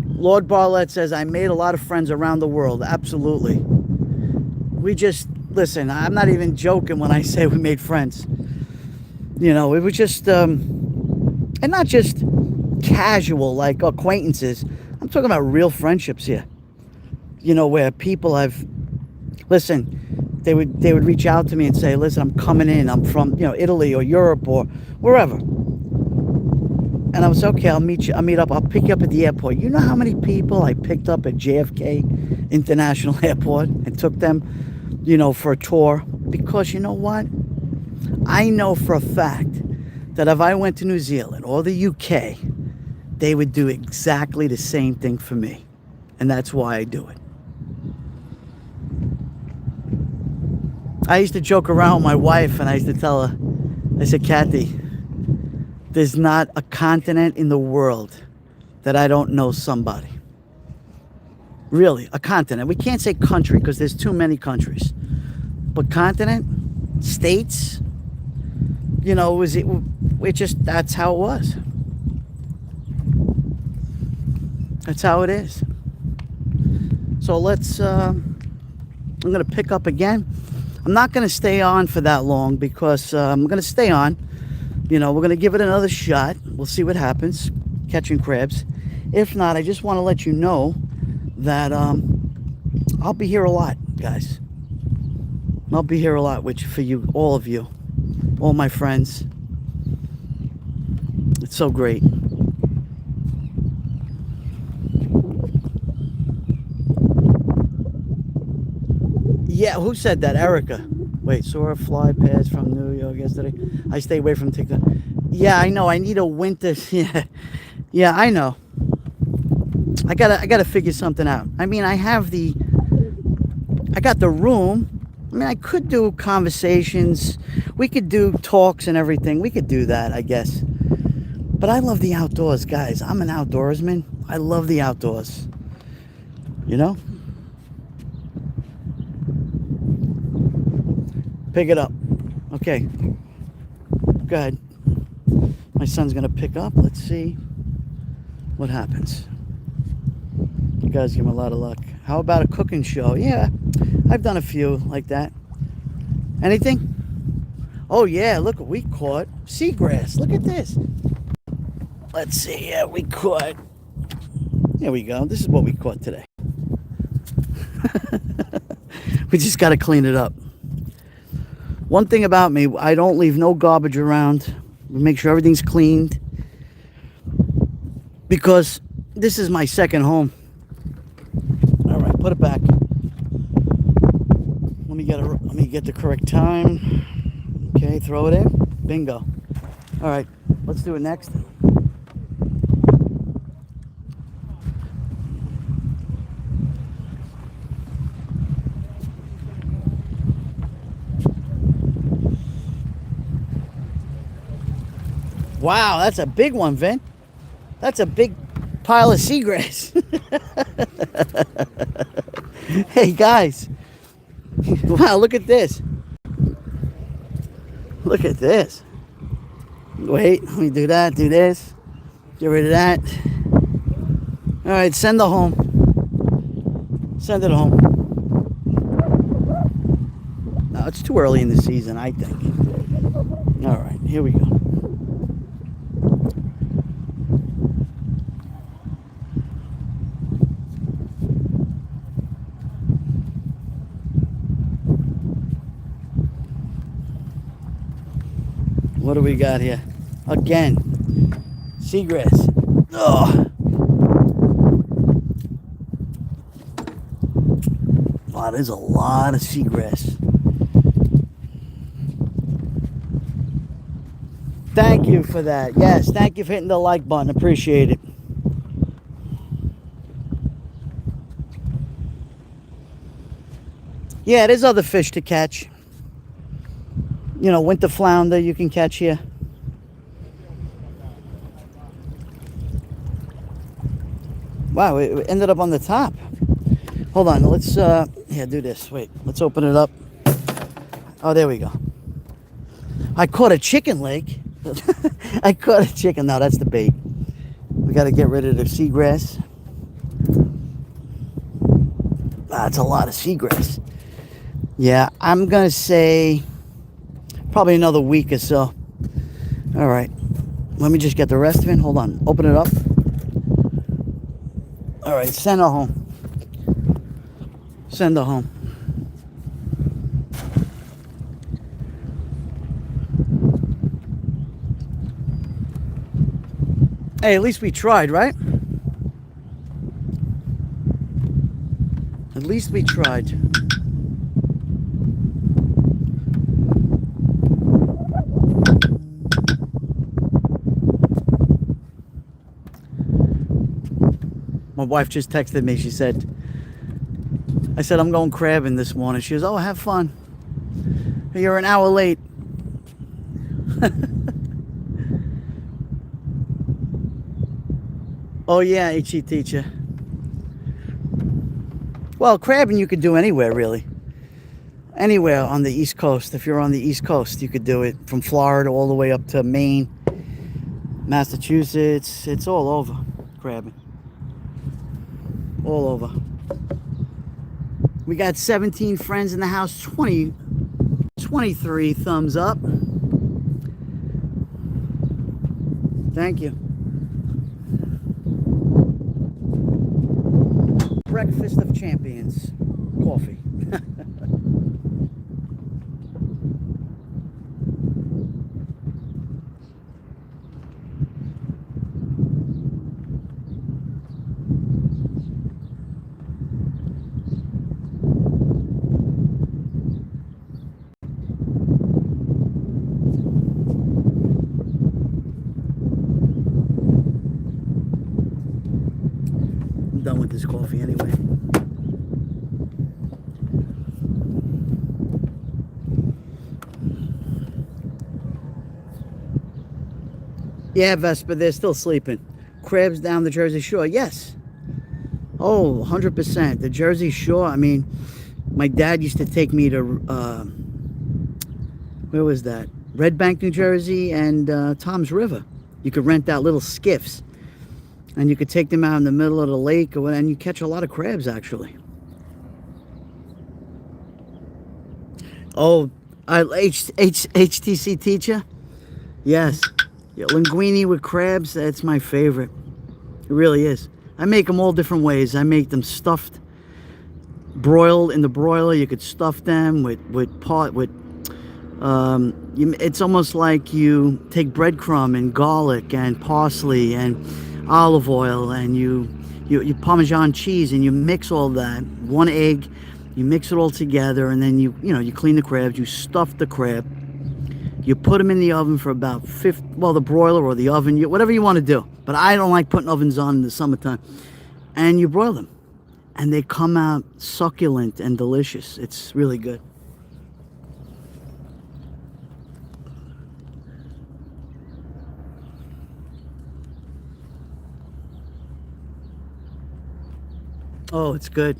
Lord Barlett says, I made a lot of friends around the world. Absolutely. We just, listen, I'm not even joking when I say we made friends. You know, it was just, and not just casual, like acquaintances. I'm talking about real friendships here. You know, where people listen, they would reach out to me and say, listen, I'm coming in. I'm from, you know, Italy or Europe or wherever. And I was okay, I'll meet you. I'll meet up. I'll pick you up at the airport. You know how many people I picked up at JFK International Airport and took them, you know, for a tour? Because you know what? I know for a fact that if I went to New Zealand or the UK, they would do exactly the same thing for me. And that's why I do it. I used to joke around with my wife and I used to tell her, I said, Kathy, there's not a continent in the world that I don't know somebody. Really, a continent. We can't say country because there's too many countries. But continent, states, you know, it just, that's how it was. That's how it is. So let's, I'm going to pick up again. I'm not going to stay on for that long because I'm going to stay on. You know, we're going to give it another shot. We'll see what happens, catching crabs. If not, I just want to let you know that I'll be here a lot, guys. I'll be here a lot for you, all of you, all my friends. It's so great. Yeah, who said that? Erica. Wait, saw a fly pass from New York yesterday. I stay away from TikTok. Yeah, I know. I need a winter. Yeah, I know. I gotta figure something out. I mean, I got the room. I mean, I could do conversations. We could do talks and everything. We could do that, I guess. But I love the outdoors, guys. I'm an outdoorsman. I love the outdoors. You know? Pick it up. Okay. Go ahead. My son's gonna pick up. Let's see what happens. You guys give him a lot of luck. How about a cooking show? Yeah, I've done a few like that. Anything? Oh yeah, look what we caught. Seagrass. Look at this. Let's see. Yeah, we caught. There we go. This is what we caught today. We just got to clean it up. One thing about me, I don't leave no garbage around. We make sure everything's cleaned. Because this is my second home. All right, put it back. Let me get the correct time. Okay, throw it in. Bingo. All right, let's do it next. Wow, that's a big one, Vin. That's a big pile of seagrass. Hey, guys. Wow, look at this. Look at this. Wait, let me do that, do this. Get rid of that. All right, send it home. Send it home. No, it's too early in the season, I think. All right, here we go. What do we got here? Again, seagrass. Oh. Wow, there's a lot of seagrass. Thank you for that. Yes, thank you for hitting the like button. Appreciate it. Yeah, there's other fish to catch. You know, winter flounder you can catch here. Wow, it ended up on the top. Hold on, let's here, do this. Wait, let's open it up. Oh, there we go. I caught a chicken leg. I caught a chicken. No, that's the bait. We got to get rid of the seagrass. That's a lot of seagrass. Yeah, I'm gonna say probably another week or so. All right, let me just get the rest of it. Hold on, open it up. All right, send her home. Send her home. Hey, at least we tried, right? At least we tried. My wife just texted me. She said, I said, I'm going crabbing this morning. She goes, oh, have fun. You're an hour late. Oh, yeah, HE teacher. Well, crabbing you could do anywhere, really. Anywhere on the East Coast. If you're on the East Coast, you could do it from Florida all the way up to Maine, Massachusetts. It's all over, crabbing. All over. We got 17 friends in the house, 23 thumbs up. Thank you. Breakfast of champions. Coffee. I'm done with this coffee anyway. Yeah, Vespa, they're still sleeping. Crabs down the Jersey Shore, yes. Oh, 100%. The Jersey Shore, I mean, my dad used to take me to, where was that? Red Bank, New Jersey, and Tom's River. You could rent out little skiffs. And you could take them out in the middle of the lake, and you catch a lot of crabs, actually. Oh, HTC teacher? Yes. Yeah, linguine with crabs, that's my favorite. It really is. I make them all different ways. I make them stuffed, broiled in the broiler. You could stuff them it's almost like you take breadcrumb and garlic and parsley and olive oil and you Parmesan cheese, and you mix all that. 1 egg, you mix it all together, and then you clean the crabs, you stuff the crab, you put them in the oven for about the broiler or the oven, whatever you want to do. But I don't like putting ovens on in the summertime. And you broil them, and they come out succulent and delicious. It's really good. Oh, it's good.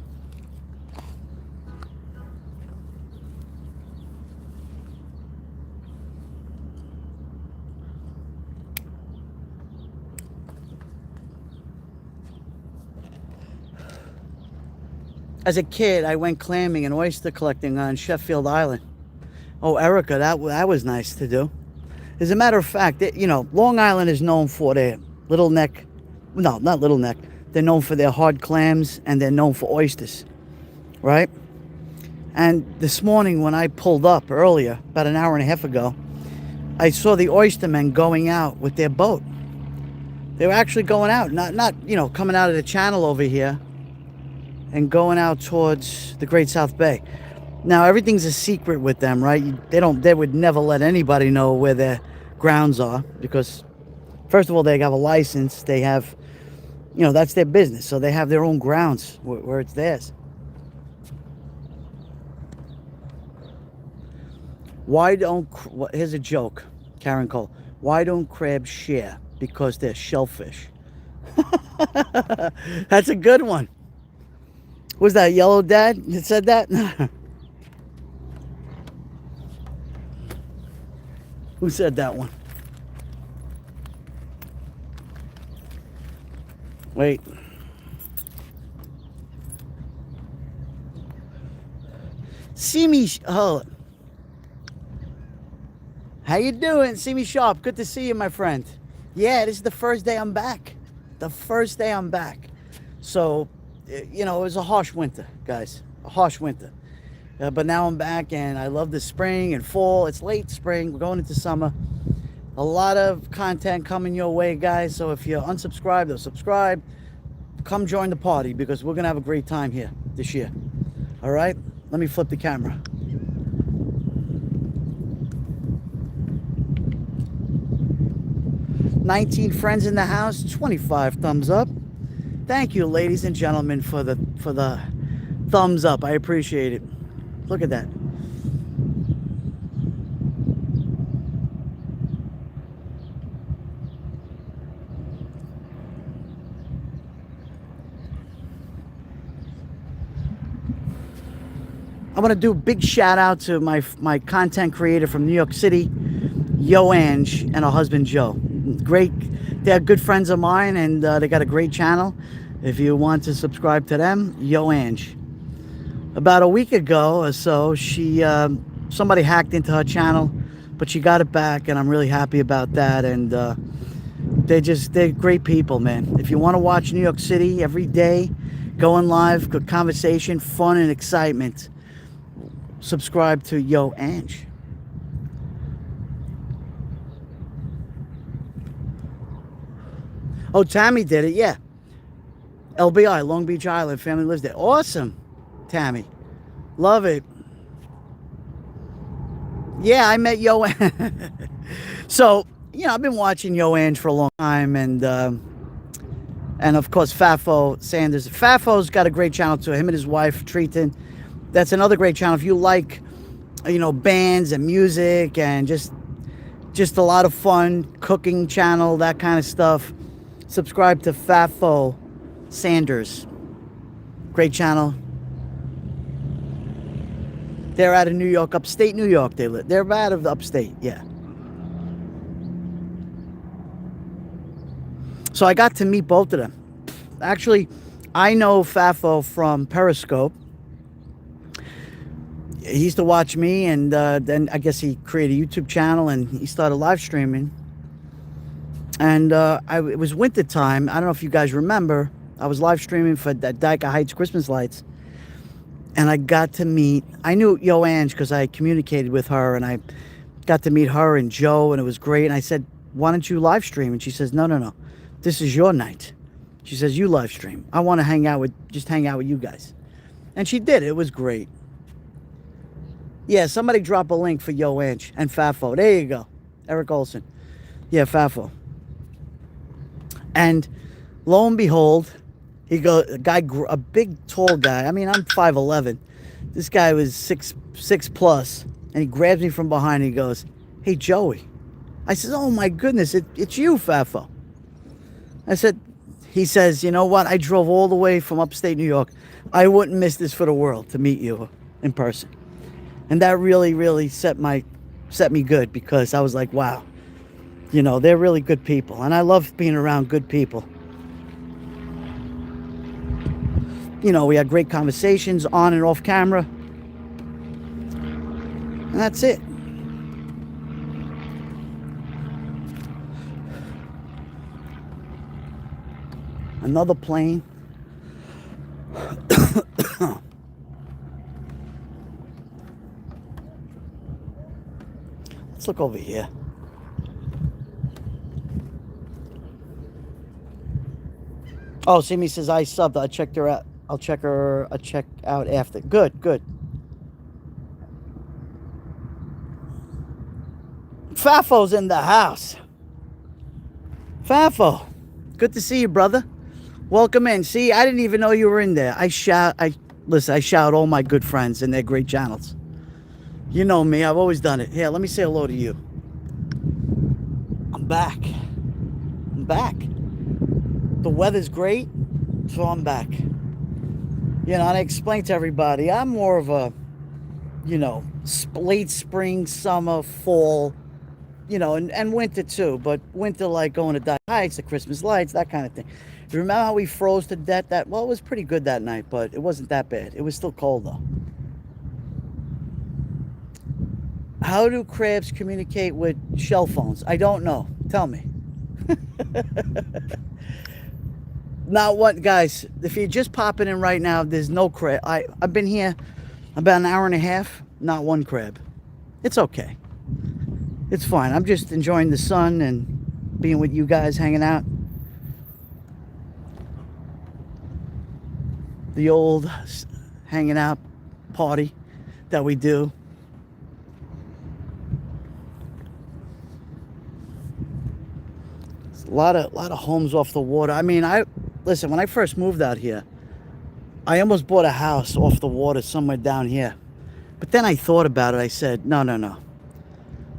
As a kid, I went clamming and oyster collecting on Sheffield Island. Oh, Erica, that was nice to do. As a matter of fact, Long Island is known for their little neck. No, not little neck. They're known for their hard clams, and they're known for oysters, right? And this morning when I pulled up earlier, about an hour and a half ago, I saw the oystermen going out with their boat. They were actually going out, not coming out of the channel over here and going out towards the Great South Bay. Now, everything's a secret with them, right? They would never let anybody know where their grounds are because, first of all, they have a license. They have, that's their business. So they have their own grounds where it's theirs. Here's a joke, Karen Cole. Why don't crabs share? Because they're shellfish. That's a good one. Was that Yellow Dad that said that? Who said that one? Wait. See me. Oh. How you doing? See me sharp. Good to see you, my friend. Yeah, this is the first day I'm back. The first day I'm back. So, it was a harsh winter, guys. A harsh winter. But now I'm back, and I love the spring and fall. It's late spring. We're going into summer. A lot of content coming your way, guys. So if you're unsubscribed or subscribed, come join the party because we're going to have a great time here this year. All right? Let me flip the camera. "19 friends in the house, 25 thumbs up. Thank you, ladies and gentlemen, for the thumbs up. I appreciate it. Look at that. I want to do a big shout out to my content creator from New York City, Yo Ange, and her husband Joe. Great. They're good friends of mine, and they got a great channel. If you want to subscribe to them, Yo Ange. About a week ago or so, somebody hacked into her channel, but she got it back, and I'm really happy about that. And they're great people, man. If you want to watch New York City every day, going live, good conversation, fun, and excitement, subscribe to Yo Ange. Oh, Tammy did it, yeah. LBI, Long Beach Island, family lives there. Awesome, Tammy. Love it. Yeah, I met Yo. So, I've been watching Yo Ange for a long time, and of course, Fafo Sanders. Fafo's got a great channel too. Him and his wife, Triton. That's another great channel. If you like, bands and music and just a lot of fun, cooking channel, that kind of stuff, subscribe to Fafo Sanders. Great channel. They're out of New York, upstate New York. They're out of the upstate, yeah. So I got to meet both of them. Actually, I know Fafo from Periscope. He used to watch me, and then I guess he created a YouTube channel, and he started live streaming. And it was winter time. I don't know if you guys remember. I was live streaming for Dyke Heights Christmas lights. And I got to meet, I knew Yo Ange because I communicated with her, and I got to meet her and Joe, and it was great. And I said, why don't you live stream? And she says, no. This is your night. She says, you live stream. I want to hang out with you guys. And she did. It was great. Yeah, somebody drop a link for Yo Ange and Fafo. There you go. Eric Olson. Yeah, Fafo. And lo and behold, a big tall guy. I mean, I'm 5'11". This guy was 6 plus, and he grabs me from behind and he goes, "Hey, Joey." I said, "Oh my goodness, it's you, Fafo." He says, "You know what? I drove all the way from upstate New York. I wouldn't miss this for the world to meet you in person." And that really, really set me good, because I was like, wow, they're really good people. And I love being around good people. You know, we had great conversations on and off camera. And that's it. Another plane. Let's look over here. Oh, Simi says I subbed. I checked her out. I'll check out after. Good, good. Fafo's in the house. Fafo, good to see you, brother. Welcome in. See, I didn't even know you were in there. I shout all my good friends and their great channels. You know me, I've always done it. Here, let me say hello to you. I'm back. I'm back. The weather's great, so I'm back. You know, and I explained to everybody, I'm more of a, you know, late spring, summer, fall, you know, and winter too. But winter, like going to Die Heights, the Christmas lights, that kind of thing. You remember how we froze to death? Well, it was pretty good that night, but it wasn't that bad. It was still cold though. How do crabs communicate with shell phones? I don't know. Tell me. Now what, guys, if you're just popping in right now, there's no crab. I've been here about an hour and a half, not one crab. It's okay. It's fine. I'm just enjoying the sun and being with you guys, hanging out. The old hanging out party that we do. It's a lot of homes off the water. I mean, listen, when I first moved out here, I almost bought a house off the water somewhere down here. But then I thought about it. I said, no.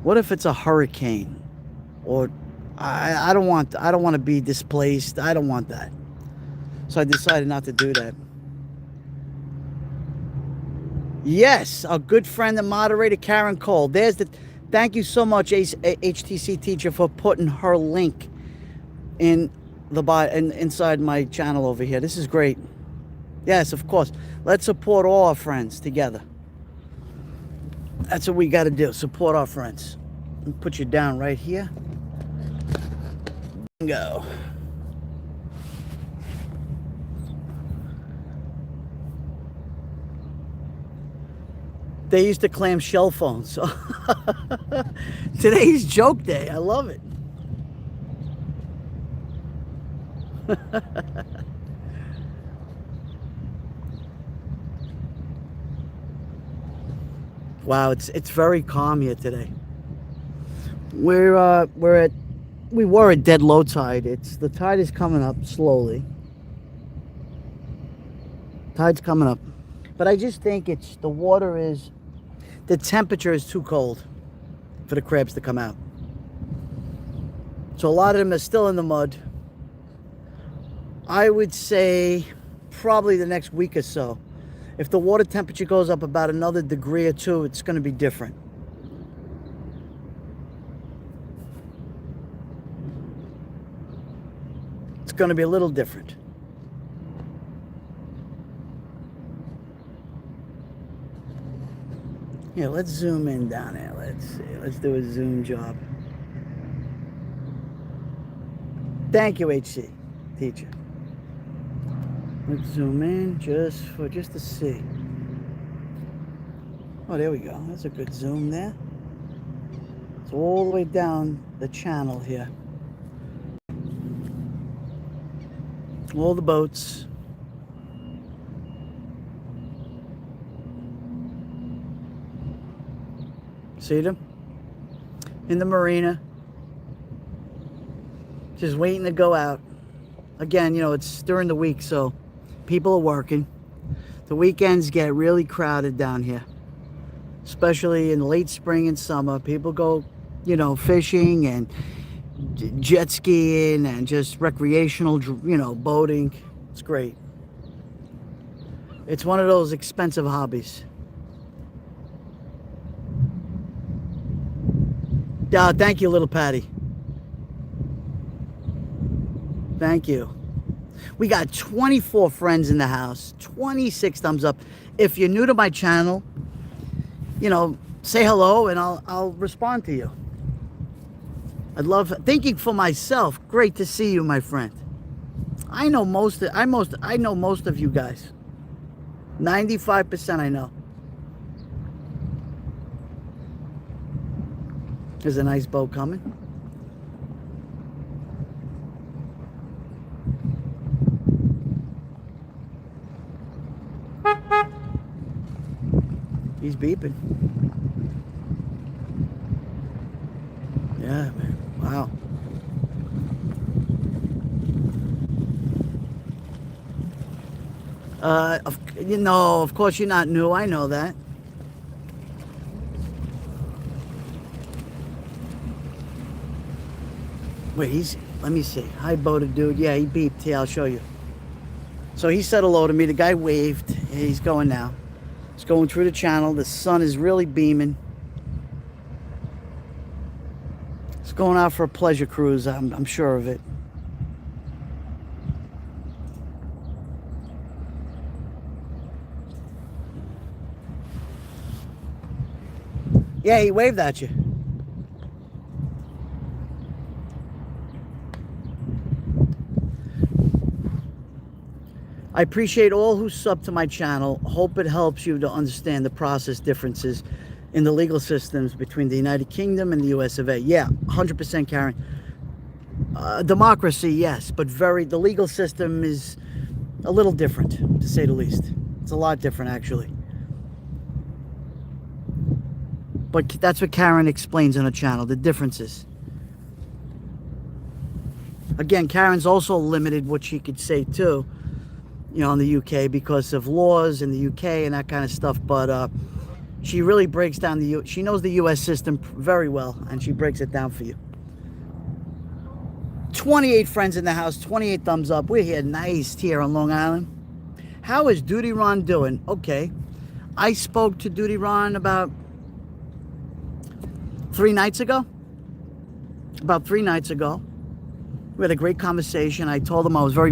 What if it's a hurricane? Or I don't want to be displaced. I don't want that. So I decided not to do that. Yes, a good friend and moderator, Karen Cole. Thank you so much, HTC teacher, for putting her link in inside my channel over here. This is great. Yes, of course. Let's support all our friends together. That's what we got to do. Support our friends. I'll put you down right here. Go. They used to clam shell phones. Today's joke day. I love it. Wow, it's very calm here today. We were at dead low tide. The tide is coming up slowly. Tide's coming up. But I just think the temperature is too cold for the crabs to come out. So a lot of them are still in the mud. I would say probably the next week or so. If the water temperature goes up about another degree or two, it's going to be different. It's going to be a little different. Yeah, let's zoom in down there. Let's see. Let's do a zoom job. Thank you, HC teacher. Let's zoom in just to see. Oh, there we go. That's a good zoom there. It's all the way down the channel here. All the boats. See them? In the marina. Just waiting to go out. Again, you know, it's during the week, so people are working. The weekends get really crowded down here. Especially in late spring and summer. People go, you know, fishing and jet skiing and just recreational, you know, boating. It's great. It's one of those expensive hobbies. Thank you, little Patty. Thank you. We got 24 friends in the house, 26 thumbs up. If you're new to my channel, you know, say hello and I'll respond to you. I'd love thinking for myself. Great to see you, my friend. I know most of you guys. 95% I know. There's a nice boat coming. He's beeping. Yeah, man. Wow. You know, of course you're not new. I know that. Wait, let me see. Hi, boated dude. Yeah, he beeped. Yeah, I'll show you. So he said hello to me. The guy waved. He's going now. He's going through the channel. The sun is really beaming. It's going out for a pleasure cruise. I'm sure of it. Yeah, he waved at you. I appreciate all who sub to my channel. Hope it helps you to understand the process differences in the legal systems between the United Kingdom and the US of A. Yeah, 100% Karen. Democracy, yes, but the legal system is a little different, to say the least. It's a lot different, actually. But that's what Karen explains on her channel, the differences. Again, Karen's also limited what she could say too, you know, in the UK because of laws in the UK and that kind of stuff. But she really breaks down she knows the US system very well, and she breaks it down for you. 28 friends in the house, 28 thumbs up. We're here nice here on Long Island. How is Duty Ron doing? Okay. I spoke to Duty Ron about 3 nights ago. About 3 nights ago. We had a great conversation. I told him I was I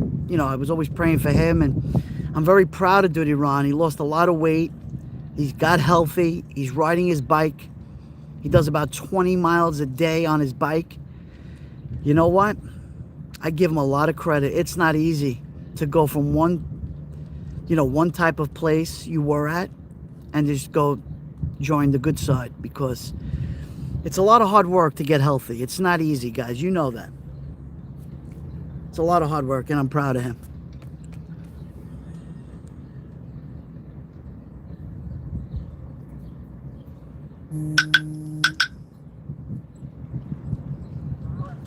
was always praying for him, and I'm very proud of Duty Ron. He lost a lot of weight. He's got healthy. He's riding his bike. He does about 20 miles a day on his bike. You know what? I give him a lot of credit. It's not easy to go from one type of place you were at and just go join the good side, because it's a lot of hard work to get healthy. It's not easy, guys. You know that. It's a lot of hard work, and I'm proud of him.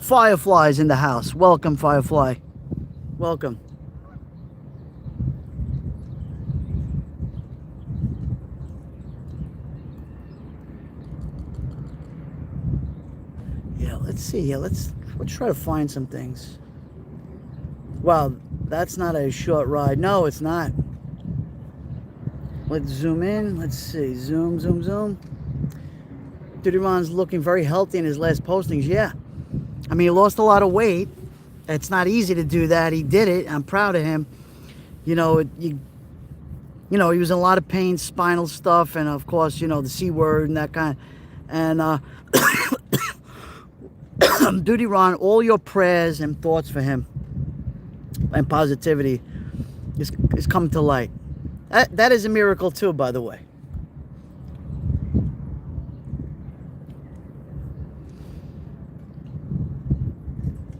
Firefly's in the house. Welcome, Firefly. Welcome. Yeah, let's see here. Let's try to find some things. Wow, that's not a short ride. No, it's not. Let's zoom in. Let's see. Zoom, zoom, zoom. Duty Ron's looking very healthy in his last postings. Yeah. I mean, he lost a lot of weight. It's not easy to do that. He did it. I'm proud of him. He was in a lot of pain, spinal stuff, and of course, the C word and that kind. And Duty Ron, all your prayers and thoughts for him and positivity is come to light. That is a miracle too, by the way.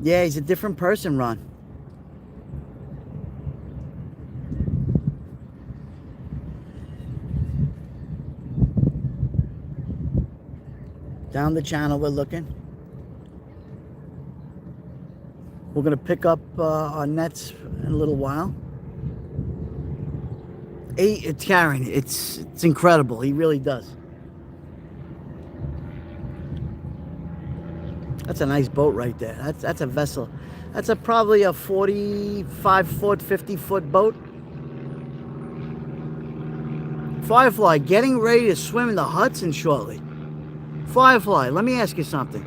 Yeah, he's a different person, Ron. Down the channel we're looking. We're going to pick up our nets in a little while. It's Karen. It's incredible. He really does. That's a nice boat right there. That's a vessel. That's probably a 45-foot, 50-foot boat. Firefly, getting ready to swim in the Hudson shortly. Firefly, let me ask you something.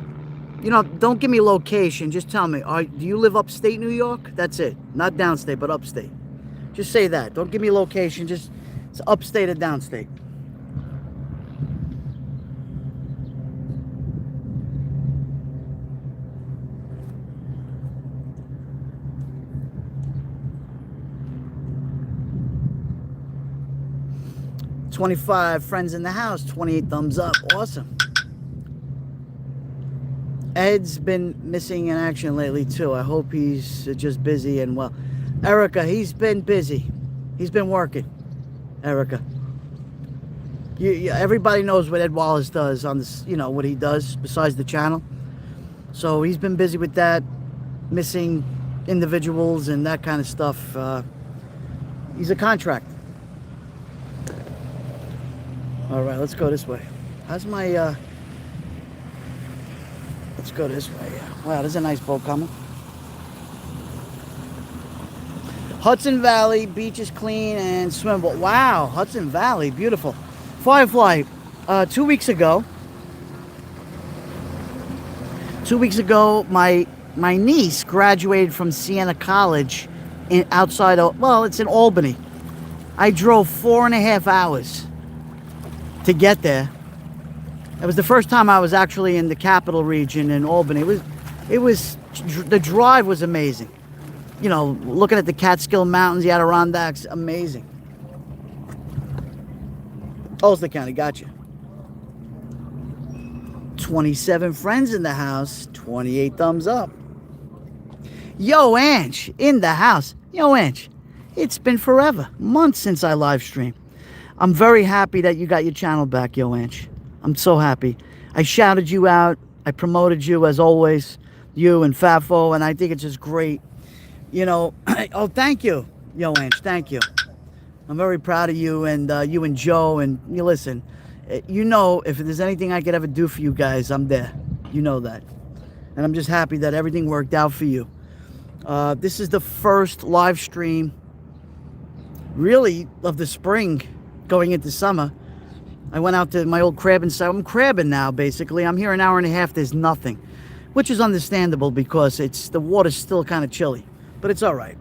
You know, don't give me location. Just tell me. Do you live upstate New York? That's it. Not downstate, but upstate. Just say that. Don't give me location. Just it's upstate or downstate. $25 friends in the house. 28 thumbs up. Awesome. Ed's been missing in action lately too. I hope he's just busy and well. Erica, he's been busy. He's been working. Erica, everybody knows what Ed Wallace does on this. You know what he does besides the channel. So he's been busy with that, missing individuals and that kind of stuff. He's a contract. All right, let's go this way. How's my? Let's go this way. Wow, there's a nice boat coming. Hudson Valley, beach is clean and swimmable. Wow, Hudson Valley, beautiful. Firefly, 2 weeks ago, my niece graduated from Siena College outside of, well, it's in Albany. I drove 4.5 hours to get there. It was the first time I was actually in the capital region in Albany. The drive was amazing. You know, looking at the Catskill Mountains, the Adirondacks, amazing. Ulster County, gotcha. 27 friends in the house, 28 thumbs up. Yo, Ange, in the house. Yo, Ange, it's been forever, months since I live streamed. I'm very happy that you got your channel back, Yo, Ange. I'm so happy. I shouted you out. I promoted you as always, you and Fafo, and I think it's just great. You know, oh, thank you, Yo Ange, thank you. I'm very proud of you and Joe, and you listen, you know, if there's anything I could ever do for you guys, I'm there. You know that. And I'm just happy that everything worked out for you. This is the first live stream, really, of the spring going into summer. I went out to my old crabbing site. I'm crabbing now, basically. I'm here an hour and a half. There's nothing, which is understandable because the water's still kind of chilly, but it's all right.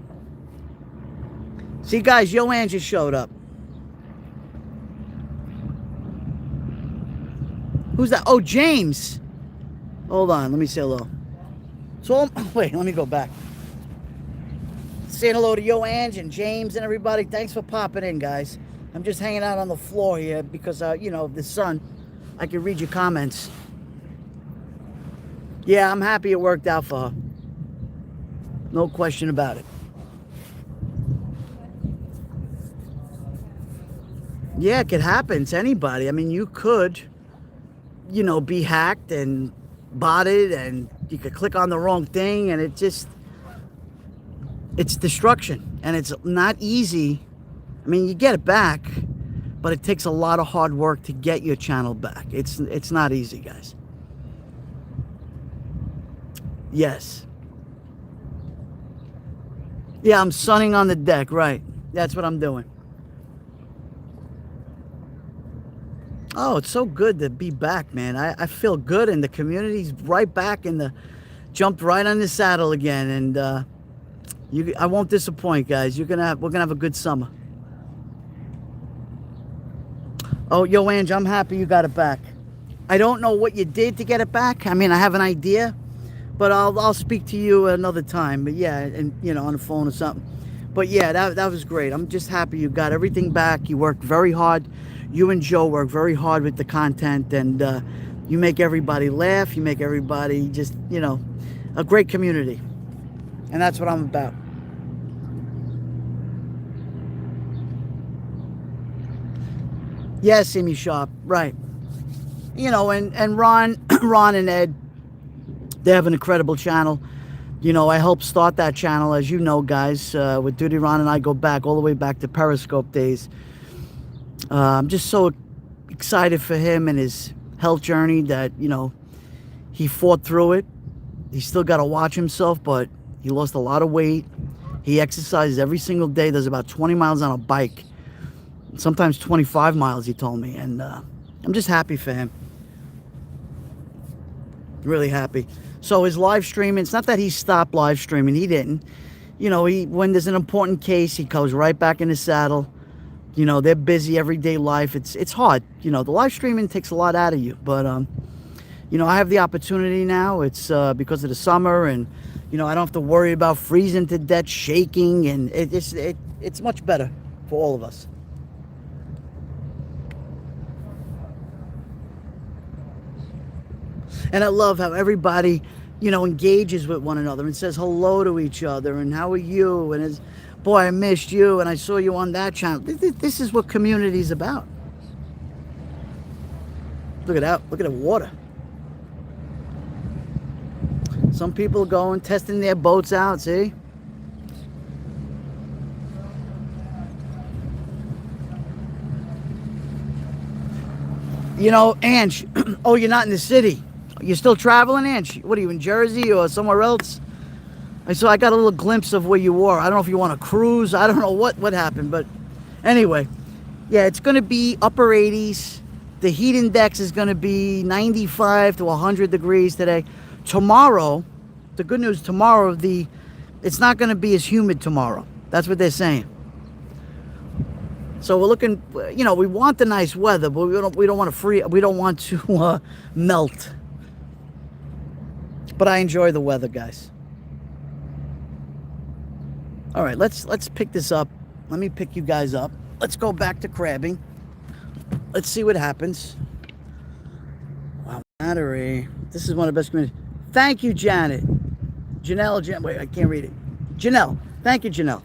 See, guys, Yo Ange just showed up. Who's that? Oh, James. Hold on. Let me say hello. So, wait, let me go back. Saying hello to Yo Ange and James and everybody. Thanks for popping in, guys. I'm just hanging out on the floor here because, you know, the sun. I can read your comments. Yeah, I'm happy it worked out for her. No question about it. Yeah, it could happen to anybody. I mean, you could, you know, be hacked and botted, and you could click on the wrong thing, and it's destruction, and it's not easy. I mean, you get it back, but it takes a lot of hard work to get your channel back. It's not easy, guys. Yes. Yeah, I'm sunning on the deck, right. That's what I'm doing. Oh, it's so good to be back, man. I feel good, and the community's right back jumped right on the saddle again, and I won't disappoint, guys. We're gonna have a good summer. Oh, Yo Ange, I'm happy you got it back. I don't know what you did to get it back. I mean, I have an idea, but I'll speak to you another time. But yeah, and you know, on the phone or something. But yeah, that was great. I'm just happy you got everything back. You worked very hard. You and Joe work very hard with the content, and you make everybody laugh. You make everybody just, you know, a great community. And that's what I'm about. Yes, Simi Sharp, right. You know, and Ron and Ed, they have an incredible channel. You know, I helped start that channel, as you know, guys. With Duty Ron and I go back all the way back to Periscope days. I'm just so excited for him and his health journey that, you know, he fought through it. He's still got to watch himself, but he lost a lot of weight. He exercises every single day. Does about 20 miles on a bike. Sometimes 25 miles, he told me. And I'm just happy for him. Really happy. So his live streaming, it's not that he stopped live streaming. He didn't. You know, when there's an important case, he goes right back in the saddle. You know, they're busy everyday life. It's hard. You know, the live streaming takes a lot out of you. But, you know, I have the opportunity now. It's because of the summer, and, you know, I don't have to worry about freezing to death, shaking, and it's much better for all of us. And I love how everybody, you know, engages with one another and says hello to each other and how are you? And it's, boy, I missed you and I saw you on that channel. This is what community is about. Look at that. Look at the water. Some people are going, testing their boats out, see? You know, Ange, oh, you're not in the city. You're still traveling, Ange? What are you, in Jersey or somewhere else? I got a little glimpse of where you were. I don't know if you want to cruise. I don't know what happened, but anyway. Yeah, it's going to be upper 80s. The heat index is going to be 95 to 100 degrees today. Tomorrow, the good news, tomorrow, it's not going to be as humid tomorrow. That's what they're saying. So we're looking, you know, we want the nice weather, but we don't want to melt. But I enjoy the weather, guys. All right, let's pick this up. Let me pick you guys up. Let's go back to crabbing. Let's see what happens. Wow, battery. This is one of the best communities. Thank you, Janet. Janelle, wait, I can't read it. Janelle. Thank you, Janelle.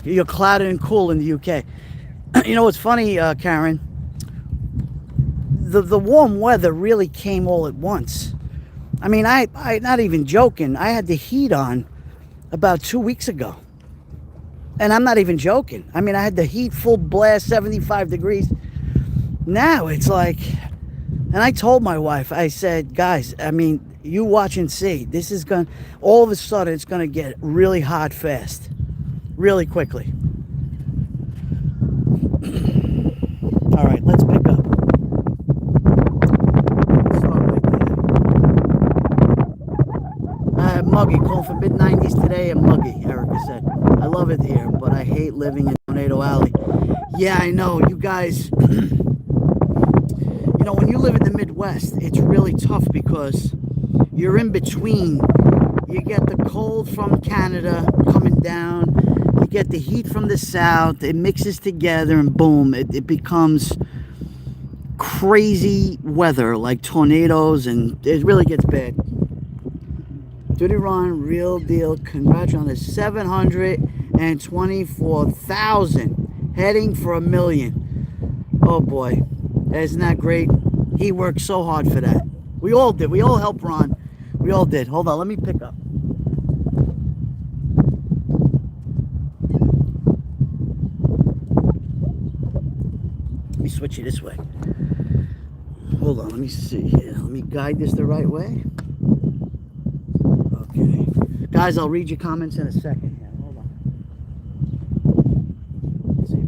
You're clouded and cool in the UK. You know what's funny, Karen? The warm weather really came all at once. I mean, I not even joking. I had the heat on about 2 weeks ago. And I'm not even joking. I mean, I had the heat full blast, 75 degrees. Now it's like, and I told my wife, I said, guys, I mean, you watch and see. This is going, all of a sudden, it's going to get really hot fast. Really quickly. All right, let's pick up. Let's start right there. Muggy, calling for mid-90s today and muggy, Erica said. I love it here, but I hate living in Tornado Alley. Yeah, I know. You guys, you know, when you live in the Midwest, it's really tough because you're in between. You get the cold from Canada coming down. You get the heat from the south. It mixes together and boom, it becomes crazy weather like tornadoes, and it really gets bad. Duty Ron, real deal. Congrats on the 724,000, heading for 1 million. Oh boy, isn't that great? He worked so hard for that. We all did. We all helped Ron. We all did. Hold on, let me pick up. Let me switch you this way. Hold on, let me see here. Let me guide this the right way. Okay. Guys, I'll read your comments in a second here. Hold on. Let's see.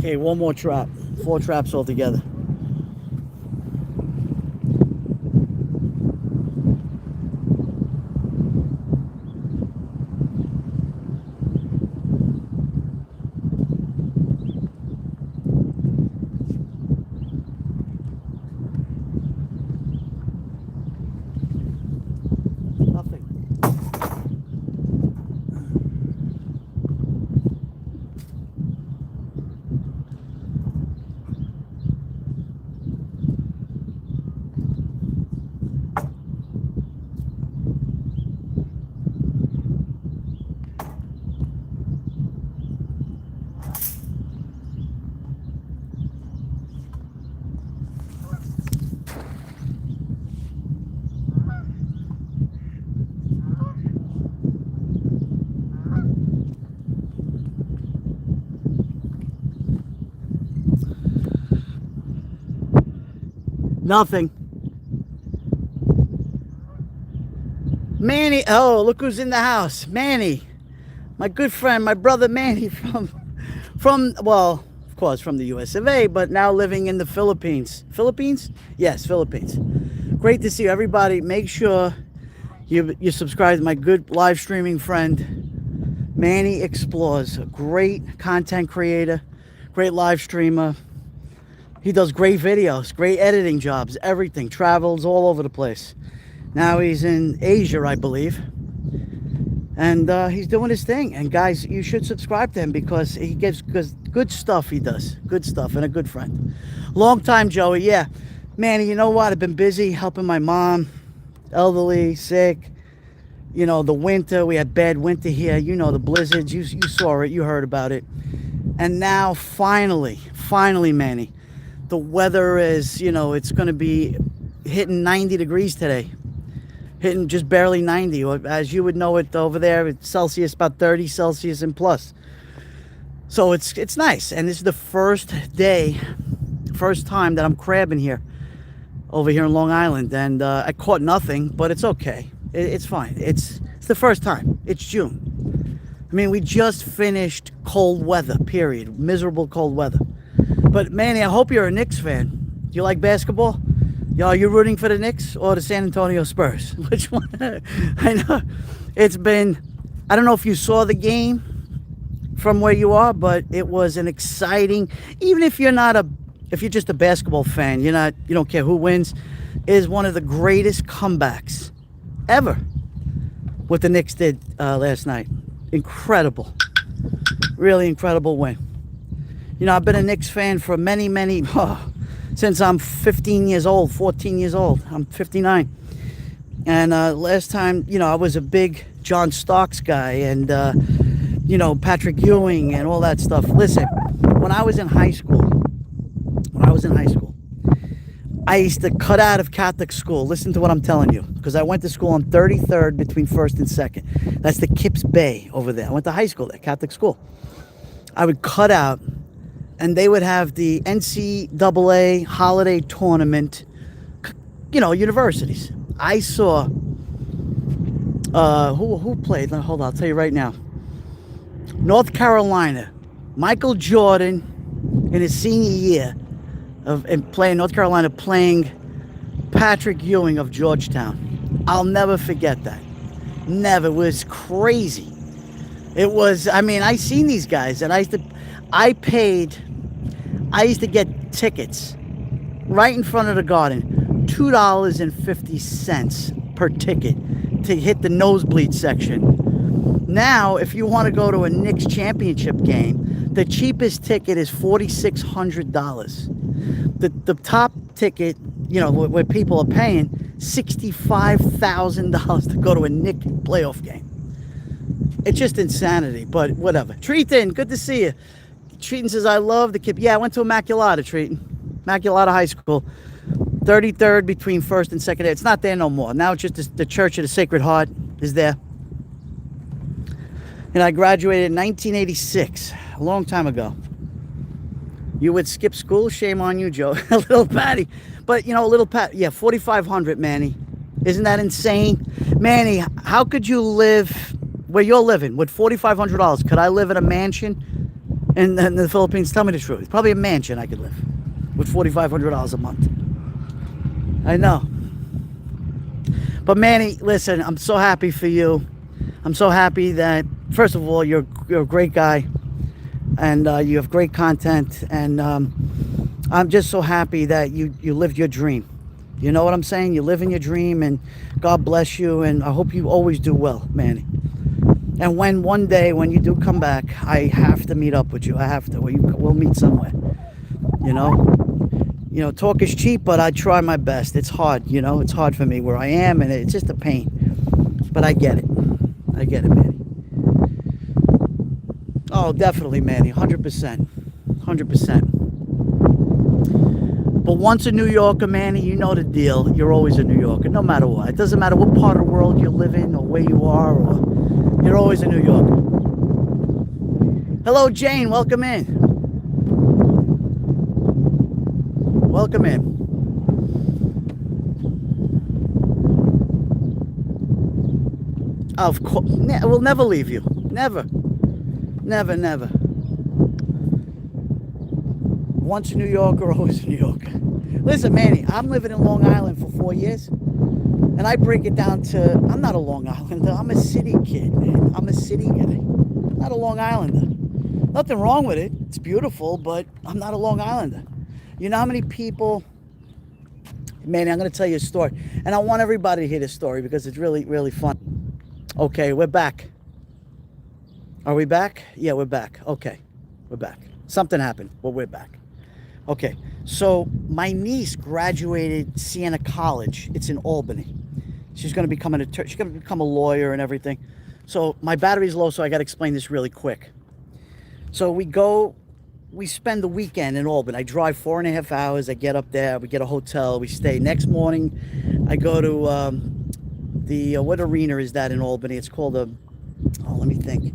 Okay, one more trap. 4 traps altogether. Nothing. Nothing. Manny. Oh, look who's in the house. Manny. My good friend, my brother Manny from well, of course, from the US of A, but now living in the Philippines. Philippines? Yes, Philippines. Great to see you. Everybody, make sure you subscribe to my good live streaming friend, Manny Explores. A great content creator, great live streamer. He does great videos, great editing jobs, everything. Travels all over the place. Now he's in Asia, I believe. And he's doing his thing. And guys, you should subscribe to him because he gives good stuff. He does good stuff, and a good friend. Long time, Joey. Yeah, Manny, you know what? I've been busy helping my mom, elderly, sick. You know, the winter, we had bad winter here. You know, the blizzards. You saw it. You heard about it. And now, finally, Manny, the weather is, you know, it's going to be hitting 90 degrees today. Hitting just barely 90. As you would know it over there, it's Celsius, about 30 Celsius and plus. So it's nice. And this is the first time that I'm crabbing here, over here in Long Island. And I caught nothing, but it's okay. It's fine. It's the first time. It's June. I mean, we just finished cold weather, period. Miserable cold weather. But Manny, I hope you're a Knicks fan. Do you like basketball? Are you rooting for the Knicks or the San Antonio Spurs? Which one? I know it's been, I don't know if you saw the game from where you are, but it was an exciting, even if you're just a basketball fan, you don't care who wins, it is one of the greatest comebacks ever what the Knicks did last night. Incredible. Really incredible win. You know, I've been a Knicks fan for many, since I'm 14 years old. I'm 59. And last time, you know, I was a big John Starks guy and, you know, Patrick Ewing and all that stuff. Listen, when I was in high school, I used to cut out of Catholic school. Listen to what I'm telling you, because I went to school on 33rd between 1st and 2nd. That's the Kips Bay over there. I went to high school there, Catholic school. I would cut out, and they would have the NCAA holiday tournament, you know, universities. I saw, who played? Hold on, I'll tell you right now. North Carolina, Michael Jordan in his senior year playing North Carolina, playing Patrick Ewing of Georgetown. I'll never forget that. Never. It was crazy. It was, I mean, I seen these guys, and I used to get tickets right in front of the Garden, $2.50 per ticket to hit the nosebleed section. Now, if you want to go to a Knicks championship game, the cheapest ticket is $4,600. The top ticket, you know, where people are paying $65,000 to go to a Knicks playoff game. It's just insanity, but whatever. Treaton, good to see you. Treaton says, I love the kid. Yeah, I went to Immaculata, Treaton. Immaculata High School. 33rd between 1st and 2nd. It's not there no more. Now it's just the Church of the Sacred Heart is there. And I graduated in 1986, a long time ago. You would skip school? Shame on you, Joe. Little Patty. But, you know, Little Pat, yeah, 4,500, Manny. Isn't that insane? Manny, how could you live where you're living with $4,500? Could I live in a mansion in the Philippines? Tell me the truth. Probably a mansion I could live with $4,500 a month. I know. But Manny, listen, I'm so happy for you. I'm so happy that, first of all, you're a great guy, and you have great content, and I'm just so happy that you lived your dream. You know what I'm saying? You live in your dream, and God bless you, and I hope you always do well, Manny. And when one day when you do come back, I have to meet up with you. I have to. We'll meet somewhere. You know, talk is cheap, but I try my best. It's hard, you know. It's hard for me where I am, and it's just a pain. But I get it. I get it, Manny. Oh, definitely, Manny. 100%. 100%. But once a New Yorker, Manny, you know the deal. You're always a New Yorker, no matter what. It doesn't matter what part of the world you live in or where you are, or you're always a New Yorker. Hello, Jane. Welcome in. Welcome in. Of course, we'll never leave you. Never. Never, never. Once a New Yorker, always a New Yorker. Listen, Manny, I'm living in Long Island for 4 years, and I break it down to, I'm not a Long Islander. I'm a city kid, man. I'm a city guy. I'm not a Long Islander. Nothing wrong with it. It's beautiful, but I'm not a Long Islander. You know how many people... Manny, I'm going to tell you a story, and I want everybody to hear this story because it's really, really fun. Okay, we're back. Are we back? Yeah, we're back. Okay, we're back. Something happened, but we're back. Okay, so my niece graduated Siena College. It's in Albany. She's going to become an attorney. She's going to become a lawyer and everything. So my battery's low, so I got to explain this really quick. So we spend the weekend in Albany. I drive 4.5 hours. I get up there. We get a hotel. We stay. Next morning, I go to what arena is that in Albany? It's called let me think.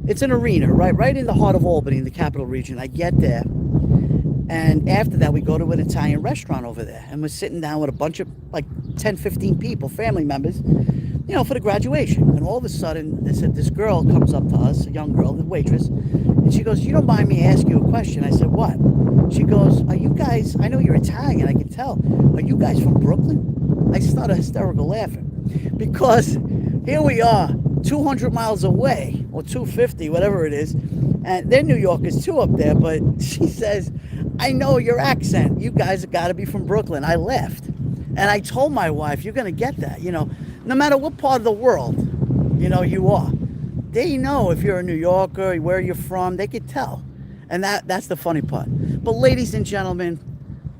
It's an arena, right in the heart of Albany, in the capital region. I get there, and after that, we go to an Italian restaurant over there, and we're sitting down with a bunch of, like, 10, 15 people, family members, you know, for the graduation. And all of a sudden, this girl comes up to us, a young girl, the waitress, and she goes, "You don't mind me asking you a question?" I said, "What?" She goes, "Are you guys, I know you're Italian, I can tell, are you guys from Brooklyn?" I started hysterical laughing, because here we are, 200 miles away, or 250, whatever it is, and they're New Yorkers too up there, but she says, "I know your accent. You guys have got to be from Brooklyn." I laughed, and I told my wife, "You're going to get that, you know, no matter what part of the world, you know, you are. They know if you're a New Yorker, where you're from, they could tell." And that's the funny part. But ladies and gentlemen,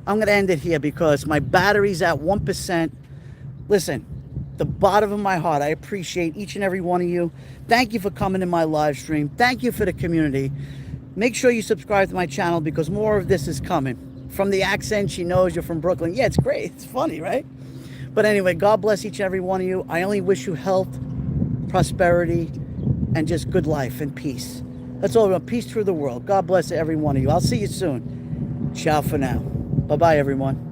I'm going to end it here because my battery's at 1%. Listen, the bottom of my heart, I appreciate each and every one of you. Thank you for coming to my live stream. Thank you for the community. Make sure you subscribe to my channel because more of this is coming. From the accent, she knows you're from Brooklyn. Yeah, it's great. It's funny, right? But anyway, God bless each and every one of you. I only wish you health, prosperity, and just good life and peace. That's all. Peace through the world. God bless every one of you. I'll see you soon. Ciao for now. Bye-bye, everyone.